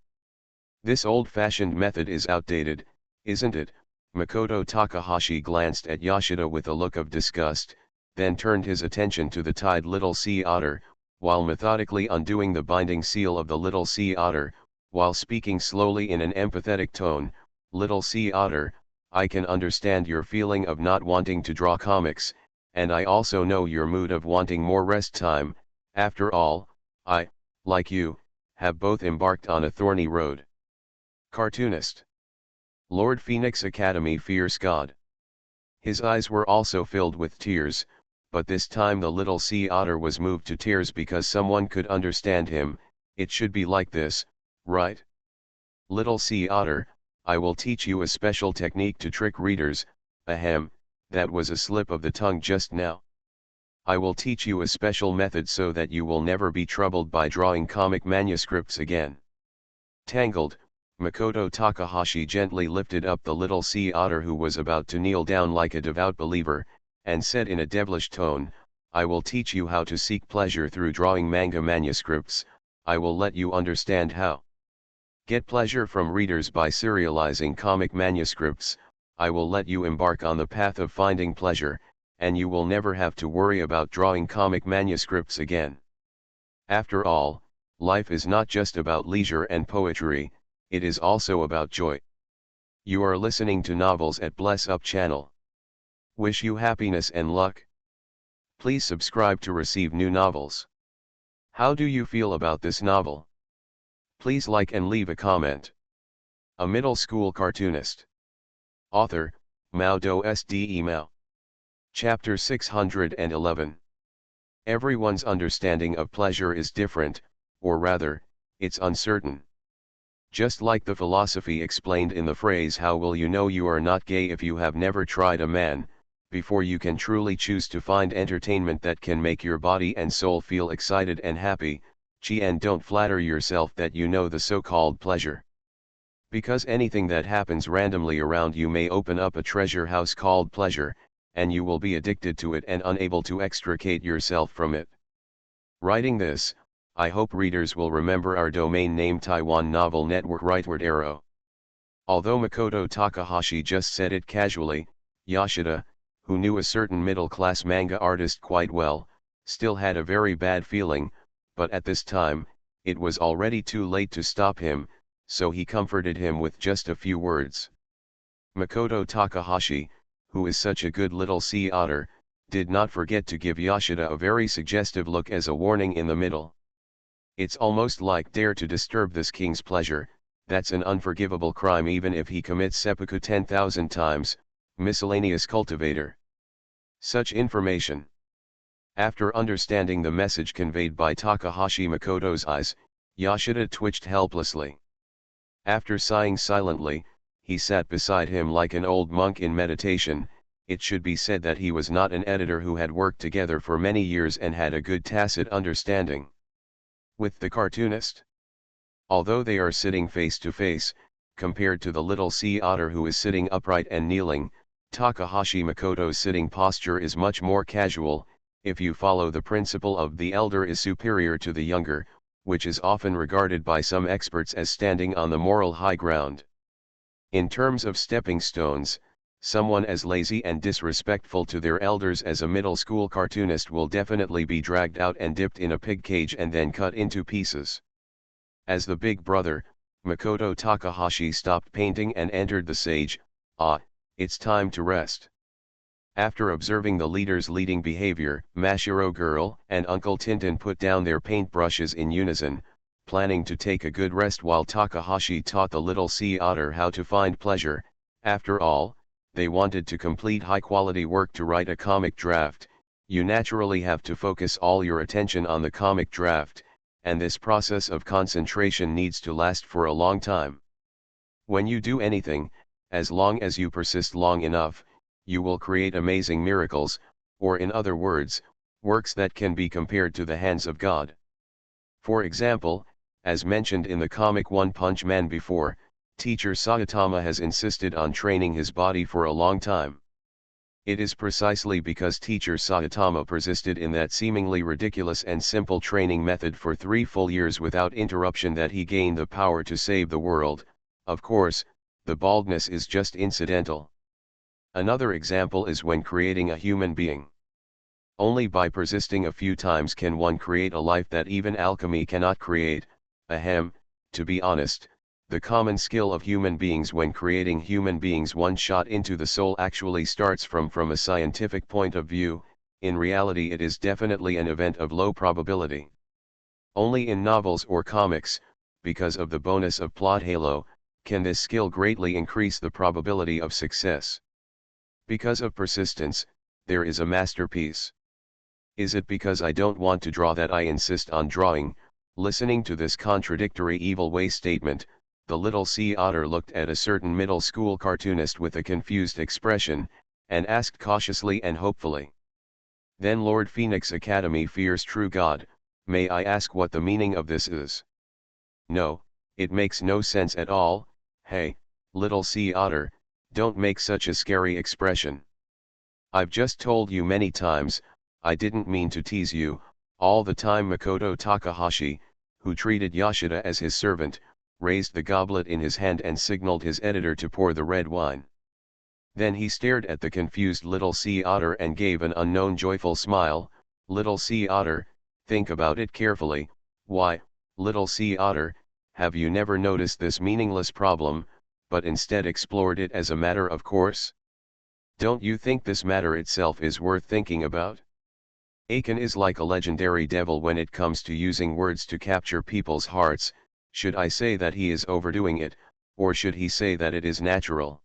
This old-fashioned method is outdated, isn't it? Makoto Takahashi glanced at Yoshida with a look of disgust, then turned his attention to the tied little sea otter, while methodically undoing the binding seal of the little sea otter, while speaking slowly in an empathetic tone. "Little sea otter, I can understand your feeling of not wanting to draw comics, and I also know your mood of wanting more rest time. After all, I, like you, have both embarked on a thorny road." Cartoonist. Lord Phoenix Academy Fierce God. His eyes were also filled with tears, but this time the little sea otter was moved to tears because someone could understand him. "It should be like this, right? Little sea otter, I will teach you a special technique to trick readers. Ahem, that was a slip of the tongue just now. I will teach you a special method so that you will never be troubled by drawing comic manuscripts again. Tangled, Makoto Takahashi gently lifted up the little sea otter who was about to kneel down like a devout believer, and said in a devilish tone, I will teach you how to seek pleasure through drawing manga manuscripts. I will let you understand how. Get pleasure from readers by serializing comic manuscripts. I will let you embark on the path of finding pleasure, and you will never have to worry about drawing comic manuscripts again. After all, life is not just about leisure and poetry, it is also about joy. You are listening to Novels at Bless Up channel. Wish you happiness and luck. Please subscribe to receive new novels. How do you feel about this novel? Please like and leave a comment. A middle school cartoonist. Author, MaleProtagonist. Chapter 611. Everyone's understanding of pleasure is different, or rather, it's uncertain. Just like the philosophy explained in the phrase how will you know you are not gay if you have never tried a man, before you can truly choose to find entertainment that can make your body and soul feel excited and happy, and don't flatter yourself that you know the so-called pleasure. Because anything that happens randomly around you may open up a treasure house called pleasure, and you will be addicted to it and unable to extricate yourself from it. Writing this, I hope readers will remember our domain name Taiwan Novel Network Rightward Arrow. Although Makoto Takahashi just said it casually, Yoshida, who knew a certain middle-class manga artist quite well, still had a very bad feeling, but at this time, it was already too late to stop him, so he comforted him with just a few words. Makoto Takahashi, who is such a good little sea otter, did not forget to give Yoshida a very suggestive look as a warning in the middle. It's almost like dare to disturb this king's pleasure, that's an unforgivable crime even if he commits seppuku 10,000 times, miscellaneous cultivator. Such information. After understanding the message conveyed by Takahashi Makoto's eyes, Yoshida twitched helplessly. After sighing silently, he sat beside him like an old monk in meditation. It should be said that he was not an editor who had worked together for many years and had a good tacit understanding with the cartoonist. Although they are sitting face to face, compared to the little sea otter who is sitting upright and kneeling, Takahashi Makoto's sitting posture is much more casual, if you follow the principle of the elder is superior to the younger, which is often regarded by some experts as standing on the moral high ground. In terms of stepping stones, someone as lazy and disrespectful to their elders as a middle school cartoonist will definitely be dragged out and dipped in a pig cage and then cut into pieces. As the big brother, Makoto Takahashi stopped painting and entered the sage. It's time to rest. After observing the leader's leading behavior, Mashiro Girl and Uncle Tintin put down their paintbrushes in unison, planning to take a good rest while Takahashi taught the little sea otter how to find pleasure. After all, they wanted to complete high-quality work to write a comic draft. You naturally have to focus all your attention on the comic draft, and this process of concentration needs to last for a long time. When you do anything, as long as you persist long enough, you will create amazing miracles, or in other words, works that can be compared to the hands of God. For example, as mentioned in the comic One Punch Man before, teacher Saitama has insisted on training his body for a long time. It is precisely because teacher Saitama persisted in that seemingly ridiculous and simple training method for 3 full years without interruption that he gained the power to save the world. Of course, the baldness is just incidental. Another example is when creating a human being. Only by persisting a few times can one create a life that even alchemy cannot create. To be honest, the common skill of human beings when creating human beings one shot into the soul actually starts from a scientific point of view. In reality it is definitely an event of low probability. Only in novels or comics, because of the bonus of plot halo, can this skill greatly increase the probability of success. Because of persistence, there is a masterpiece. Is it because I don't want to draw that I insist on drawing? Listening to this contradictory evil way statement, The little sea otter looked at a certain middle school cartoonist with a confused expression, and asked cautiously and hopefully. "Then Lord Phoenix Academy fears true God, may I ask what the meaning of this is?" "No, it makes no sense at all. Hey, little sea otter, don't make such a scary expression. I've just told you many times, I didn't mean to tease you." All the time Makoto Takahashi, who treated Yoshida as his servant, raised the goblet in his hand and signaled his editor to pour the red wine. Then he stared at the confused little sea otter and gave an unknown joyful smile. "Little sea otter, think about it carefully. Why, little sea otter, have you never noticed this meaningless problem, but instead explored it as a matter of course? Don't you think this matter itself is worth thinking about? Aiken is like a legendary devil when it comes to using words to capture people's hearts. Should I say that he is overdoing it, or should he say that it is natural?"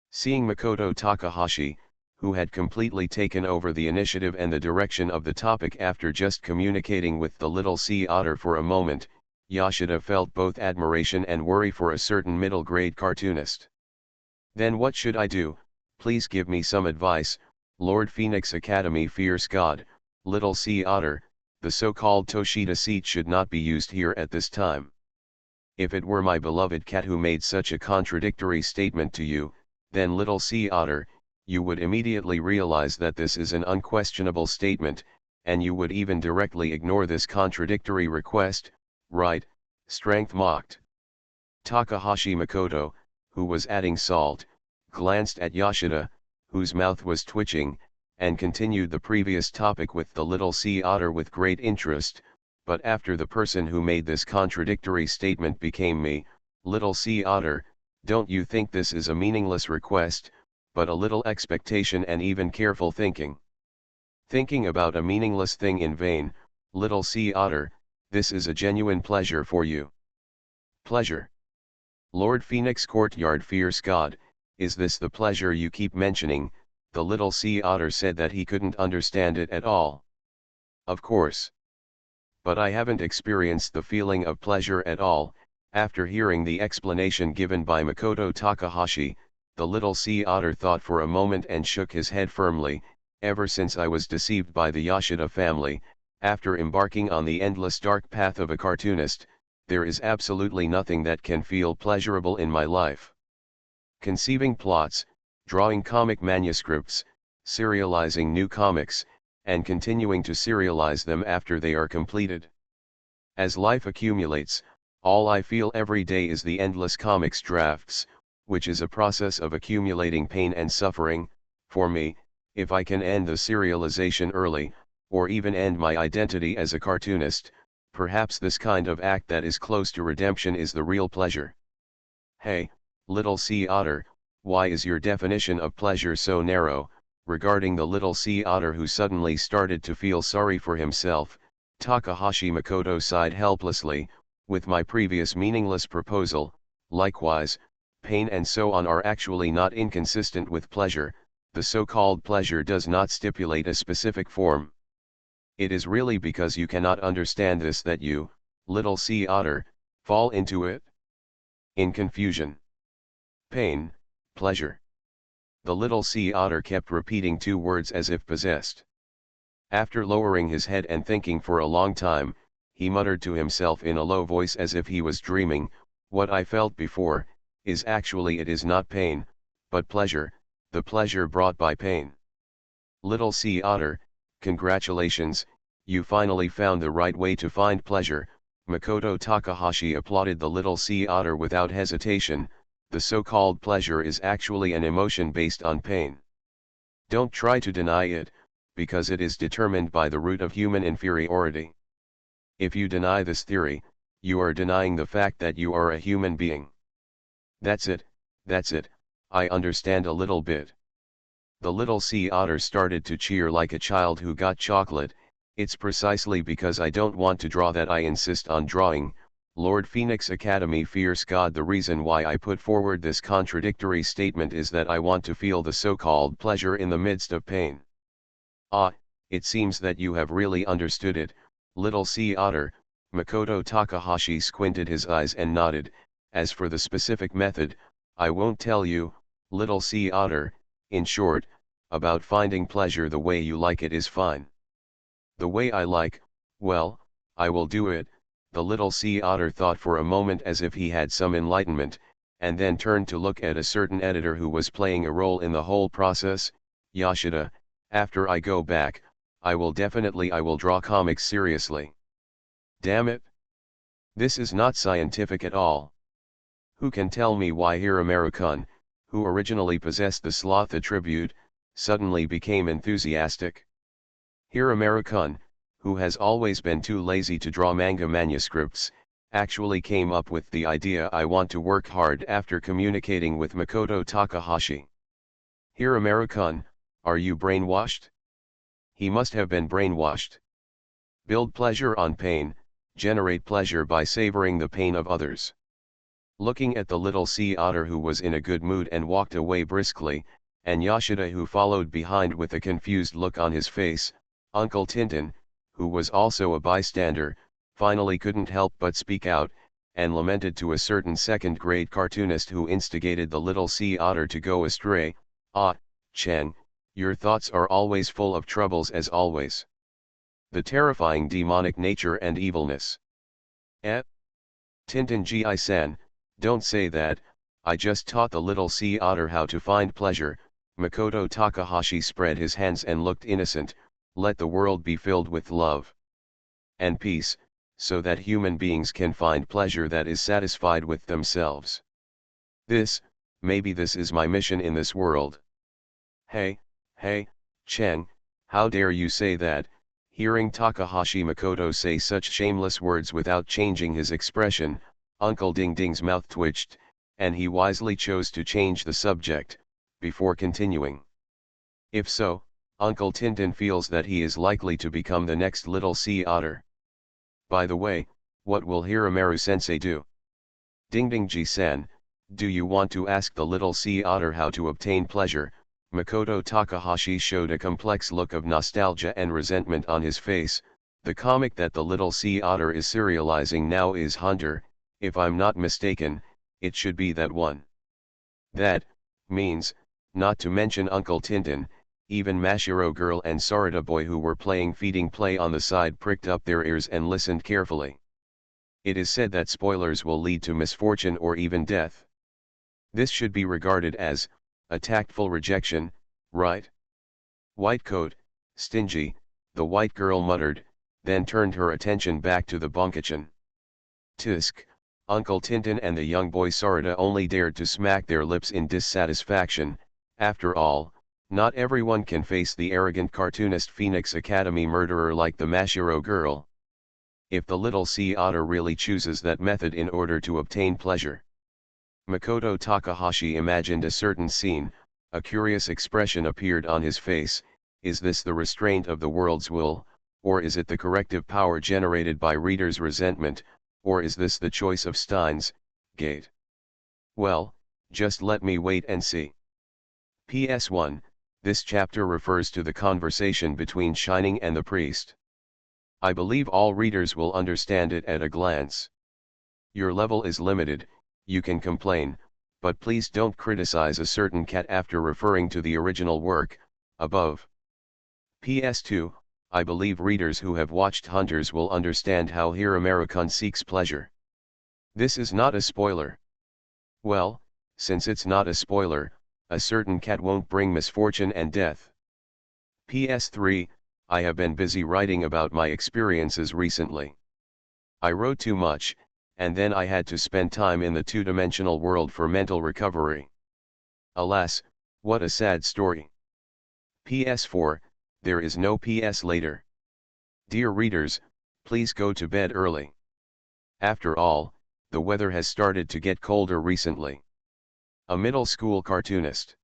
Seeing Makoto Takahashi, who had completely taken over the initiative and the direction of the topic after just communicating with the little sea otter for a moment, Yoshida felt both admiration and worry for a certain middle-grade cartoonist. "Then what should I do? Please give me some advice. Lord Phoenix Academy fears God, little sea otter, the so-called Toshida seat should not be used here at this time. If it were my beloved cat who made such a contradictory statement to you, then little sea otter, you would immediately realize that this is an unquestionable statement, and you would even directly ignore this contradictory request, right?" Strength mocked. Takahashi Makoto, who was adding salt, glanced at Yoshida, whose mouth was twitching, and continued the previous topic with the little sea otter with great interest. "But after the person who made this contradictory statement became me, little sea otter, don't you think this is a meaningless request, but a little expectation and even careful thinking? Thinking about a meaningless thing in vain, little sea otter, this is a genuine pleasure for you." "Pleasure? Lord Phoenix Courtyard fears God, is this the pleasure you keep mentioning?" The little sea otter said that he couldn't understand it at all. "Of course. But I haven't experienced the feeling of pleasure at all." After hearing the explanation given by Makoto Takahashi, the little sea otter thought for a moment and shook his head firmly. "Ever since I was deceived by the Yoshida family, after embarking on the endless dark path of a cartoonist, there is absolutely nothing that can feel pleasurable in my life. Conceiving plots, drawing comic manuscripts, serializing new comics, and continuing to serialize them after they are completed. As life accumulates, all I feel every day is the endless comics drafts, which is a process of accumulating pain and suffering. For me, if I can end the serialization early, or even end my identity as a cartoonist, perhaps this kind of act that is close to redemption is the real pleasure." "Hey, little sea otter, why is your definition of pleasure so narrow?" Regarding the little sea otter who suddenly started to feel sorry for himself, Takahashi Makoto sighed helplessly. "With my previous meaningless proposal, likewise, pain and so on are actually not inconsistent with pleasure. The so-called pleasure does not stipulate a specific form. It is really because you cannot understand this that you, little sea otter, fall into it. In confusion. Pain, pleasure." The little sea otter kept repeating two words as if possessed. After lowering his head and thinking for a long time, he muttered to himself in a low voice as if he was dreaming, "What I felt before, is actually it is not pain, but pleasure, the pleasure brought by pain. Little sea otter, congratulations, you finally found the right way to find pleasure." Makoto Takahashi applauded the little sea otter without hesitation. "The so-called pleasure is actually an emotion based on pain. Don't try to deny it, because it is determined by the root of human inferiority. If you deny this theory, you are denying the fact that you are a human being." That's it, I understand a little bit." The little sea otter started to cheer like a child who got chocolate. "It's precisely because I don't want to draw that I insist on drawing. Lord Phoenix Academy fears God. The reason why I put forward this contradictory statement is that I want to feel the so-called pleasure in the midst of pain." "Ah, it seems that you have really understood it, little sea otter." Makoto Takahashi squinted his eyes and nodded. As for the specific method, I won't tell you, little sea otter. In short, about finding pleasure the way you like it is fine. The way I like, well, I will do it. The little sea otter thought for a moment as if he had some enlightenment, and then turned to look at a certain editor who was playing a role in the whole process. Yoshida, after I go back, I will draw comics seriously. Damn it. This is not scientific at all. Who can tell me why Hiromaru-kun, who originally possessed the sloth attribute, suddenly became enthusiastic? Hiromaru-kun, who has always been too lazy to draw manga manuscripts, actually came up with the idea I want to work hard after communicating with Makoto Takahashi. Hiromaru-kun, are you brainwashed? He must have been brainwashed. Build pleasure on pain, generate pleasure by savoring the pain of others. Looking at the little sea otter who was in a good mood and walked away briskly, and Yoshida who followed behind with a confused look on his face, Uncle Tintin, who was also a bystander, finally couldn't help but speak out, and lamented to a certain second-grade cartoonist who instigated the little sea otter to go astray. Ah, Chen, your thoughts are always full of troubles as always. The terrifying demonic nature and evilness. Tintin-ji-san, don't say that. I just taught the little sea otter how to find pleasure. Makoto Takahashi spread his hands and looked innocent. Let the world be filled with love and peace, so that human beings can find pleasure that is satisfied with themselves. Maybe this is my mission in this world. Hey, Chen, how dare you say that? Hearing Takahashi Makoto say such shameless words without changing his expression, Uncle Ding Ding's mouth twitched, and he wisely chose to change the subject, before continuing. If so, Uncle Tintin feels that he is likely to become the next little sea otter. By the way, what will Hiromaru-sensei do? Ding Ding-ji-san, do you want to ask the little sea otter how to obtain pleasure? Makoto Takahashi showed a complex look of nostalgia and resentment on his face. The comic that the little sea otter is serializing now is Hunter. If I'm not mistaken, it should be that one. That means, not to mention Uncle Tintin, even Mashiro Girl and Sarada Boy who were playing feeding play on the side pricked up their ears and listened carefully. It is said that spoilers will lead to misfortune or even death. This should be regarded as a tactful rejection, right? White coat, stingy, the white girl muttered, then turned her attention back to the bunkachin. Tisk, Uncle Tintin and the young boy Sarada only dared to smack their lips in dissatisfaction. After all, not everyone can face the arrogant cartoonist Phoenix Academy murderer like the Mashiro girl. If the little sea otter really chooses that method in order to obtain pleasure. Makoto Takahashi imagined a certain scene, a curious expression appeared on his face. Is this the restraint of the world's will, or is it the corrective power generated by readers' resentment, or is this the choice of Stein's gate? Well, just let me wait and see. PS1, this chapter refers to the conversation between Shining and the priest. I believe all readers will understand it at a glance. Your level is limited, you can complain, but please don't criticize a certain cat after referring to the original work, above. PS2, I believe readers who have watched Hunters will understand how Hiromaru-kun seeks pleasure. This is not a spoiler. Well, since it's not a spoiler, a certain cat won't bring misfortune and death. PS3, I have been busy writing about my experiences recently. I wrote too much, and then I had to spend time in the two-dimensional world for mental recovery. Alas, what a sad story. PS4, there is no PS later. Dear readers, please go to bed early. After all, the weather has started to get colder recently. A middle school cartoonist.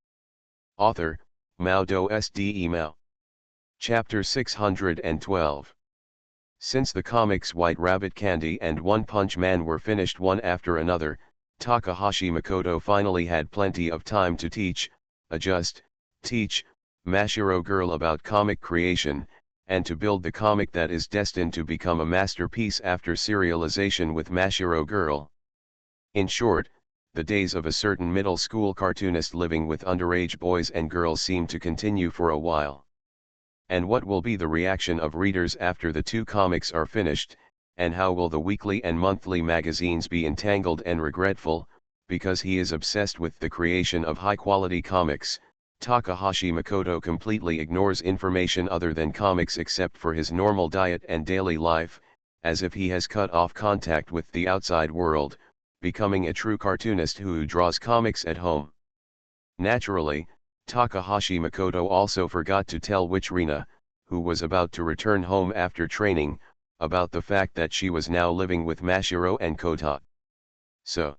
Author, MaleProtagonist. Chapter 612. Since the comics White Rabbit Candy and One Punch Man were finished one after another, Takahashi Makoto finally had plenty of time to teach Mashiro Girl about comic creation, and to build the comic that is destined to become a masterpiece after serialization with Mashiro Girl. In short, the days of a certain middle school cartoonist living with underage boys and girls seem to continue for a while. And what will be the reaction of readers after the two comics are finished, and how will the weekly and monthly magazines be entangled and regretful, because he is obsessed with the creation of high-quality comics. Takahashi Makoto completely ignores information other than comics except for his normal diet and daily life, as if he has cut off contact with the outside world, becoming a true cartoonist who draws comics at home. Naturally, Takahashi Makoto also forgot to tell Witch Rina, who was about to return home after training, about the fact that she was now living with Mashiro and Kota. So,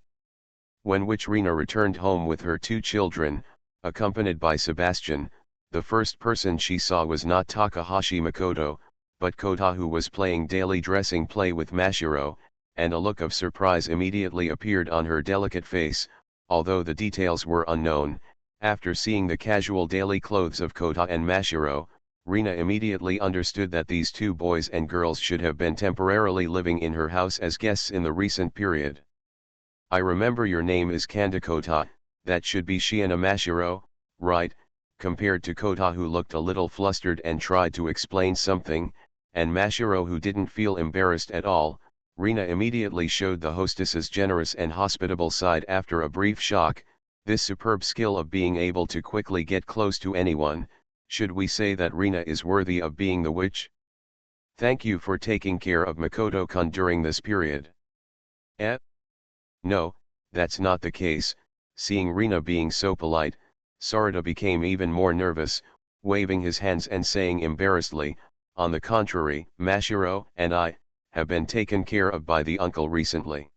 when Witch Rina returned home with her two children, accompanied by Sebastian, the first person she saw was not Takahashi Makoto, but Kota, who was playing daily dressing play with Mashiro, and a look of surprise immediately appeared on her delicate face, although the details were unknown. After seeing the casual daily clothes of Kota and Mashiro, Rina immediately understood that these two boys and girls should have been temporarily living in her house as guests in the recent period. I remember your name is Kanda Kota, that should be Shiina Mashiro, right? Compared to Kota, who looked a little flustered and tried to explain something, and Mashiro, who didn't feel embarrassed at all, Rina immediately showed the hostess's generous and hospitable side after a brief shock. This superb skill of being able to quickly get close to anyone, should we say that Rina is worthy of being the witch? Thank you for taking care of Makoto-kun during this period. No, that's not the case. Seeing Rina being so polite, Sarada became even more nervous, waving his hands and saying embarrassedly, on the contrary, Mashiro and I have been taken care of by the uncle recently.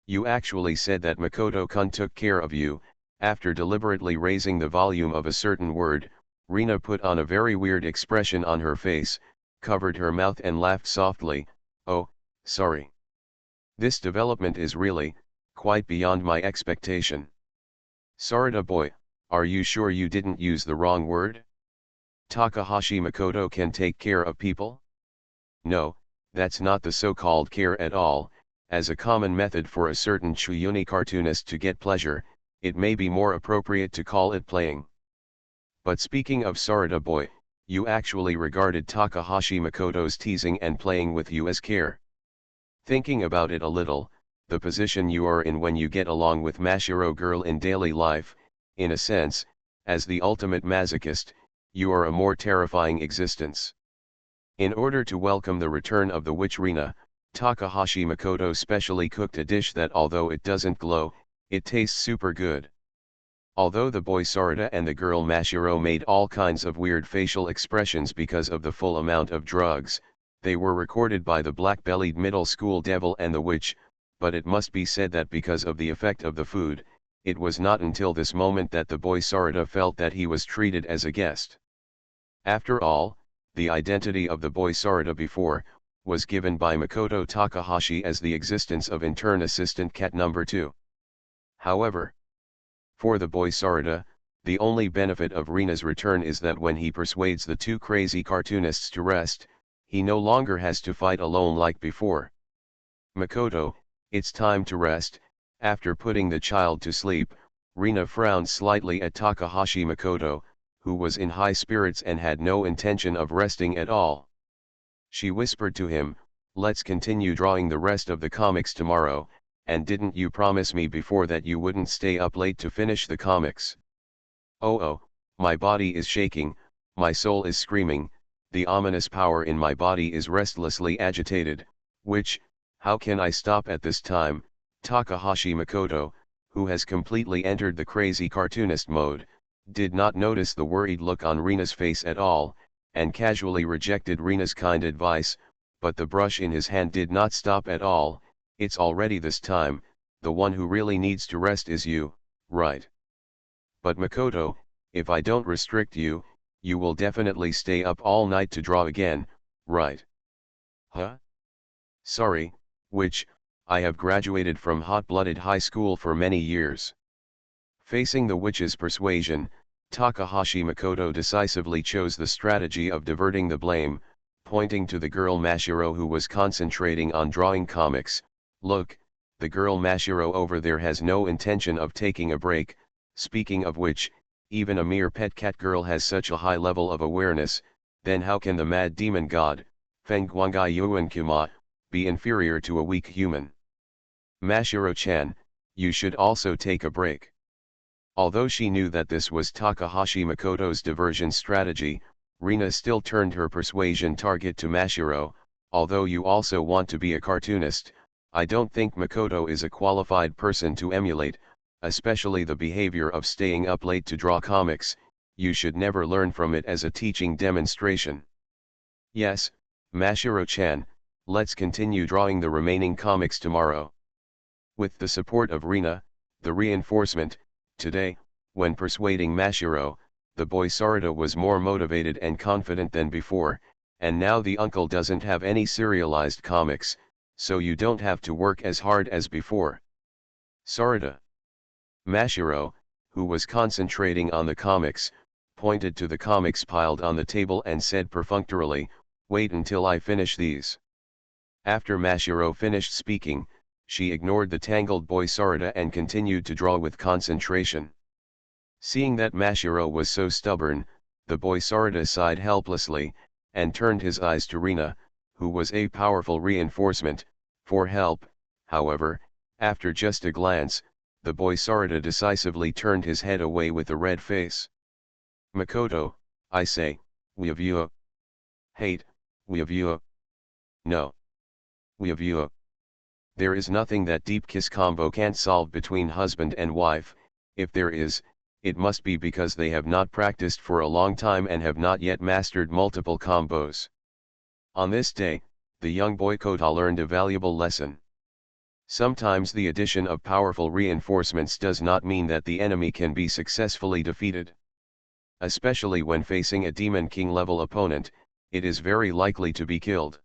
You actually said that Makoto-kun took care of you. After deliberately raising the volume of a certain word, Rina put on a very weird expression on her face, covered her mouth and laughed softly. Oh, sorry. This development is really, quite beyond my expectation. Sarada boy, are you sure you didn't use the wrong word? Takahashi Makoto can take care of people? No, that's not the so-called care at all. As a common method for a certain Chuyuni cartoonist to get pleasure, it may be more appropriate to call it playing. But speaking of Sarada boy, you actually regarded Takahashi Makoto's teasing and playing with you as care. Thinking about it a little, the position you are in when you get along with Mashiro girl in daily life, in a sense, as the ultimate masochist, you are a more terrifying existence. In order to welcome the return of the witch Rina, Takahashi Makoto specially cooked a dish that, although it doesn't glow, it tastes super good. Although the boy Sarada and the girl Mashiro made all kinds of weird facial expressions because of the full amount of drugs, they were recorded by the black-bellied middle school devil and the witch, but it must be said that because of the effect of the food, it was not until this moment that the boy Sarada felt that he was treated as a guest. After all, the identity of the boy Sarada before, was given by Makoto Takahashi as the existence of intern assistant cat number 2. However, for the boy Sarada, the only benefit of Rina's return is that when he persuades the two crazy cartoonists to rest, he no longer has to fight alone like before. Makoto, it's time to rest. After putting the child to sleep, Rina frowned slightly at Takahashi Makoto, who was in high spirits and had no intention of resting at all. She whispered to him, let's continue drawing the rest of the comics tomorrow, and didn't you promise me before that you wouldn't stay up late to finish the comics? Oh, my body is shaking, my soul is screaming, the ominous power in my body is restlessly agitated, which, how can I stop at this time? Takahashi Makoto, who has completely entered the crazy cartoonist mode, did not notice the worried look on Rina's face at all, and casually rejected Rina's kind advice, but the brush in his hand did not stop at all. It's already this time, the one who really needs to rest is you, right? But Makoto, if I don't restrict you, you will definitely stay up all night to draw again, right? Huh? Sorry, which, I have graduated from hot-blooded high school for many years. Facing the witch's persuasion, Takahashi Makoto decisively chose the strategy of diverting the blame, pointing to the girl Mashiro who was concentrating on drawing comics. Look, the girl Mashiro over there has no intention of taking a break. Speaking of which, even a mere pet cat girl has such a high level of awareness, then how can the mad demon god, Feng Guangai Yuan Kuma, be inferior to a weak human? Mashiro-chan, you should also take a break. Although she knew that this was Takahashi Makoto's diversion strategy, Rina still turned her persuasion target to Mashiro. Although you also want to be a cartoonist, I don't think Makoto is a qualified person to emulate, especially the behavior of staying up late to draw comics. You should never learn from it as a teaching demonstration. Yes, Mashiro-chan, let's continue drawing the remaining comics tomorrow. With the support of Rina, the reinforcement, today, when persuading Mashiro, the boy Sarada was more motivated and confident than before, and now the uncle doesn't have any serialized comics, so you don't have to work as hard as before. Sarada. Mashiro, who was concentrating on the comics, pointed to the comics piled on the table and said perfunctorily, "Wait until I finish these." After Mashiro finished speaking, she ignored the tangled boy Sarada and continued to draw with concentration. Seeing that Mashiro was so stubborn, the boy Sarada sighed helplessly, and turned his eyes to Rina, who was a powerful reinforcement, for help. However, after just a glance, the boy Sarada decisively turned his head away with a red face. "Makoto, I say, we have you. Hate, we have you. No. We have you. There is nothing that deep kiss combo can't solve between husband and wife. If there is, it must be because they have not practiced for a long time and have not yet mastered multiple combos." On this day, the young boy Kota learned a valuable lesson. Sometimes the addition of powerful reinforcements does not mean that the enemy can be successfully defeated. Especially when facing a Demon King level opponent, it is very likely to be killed.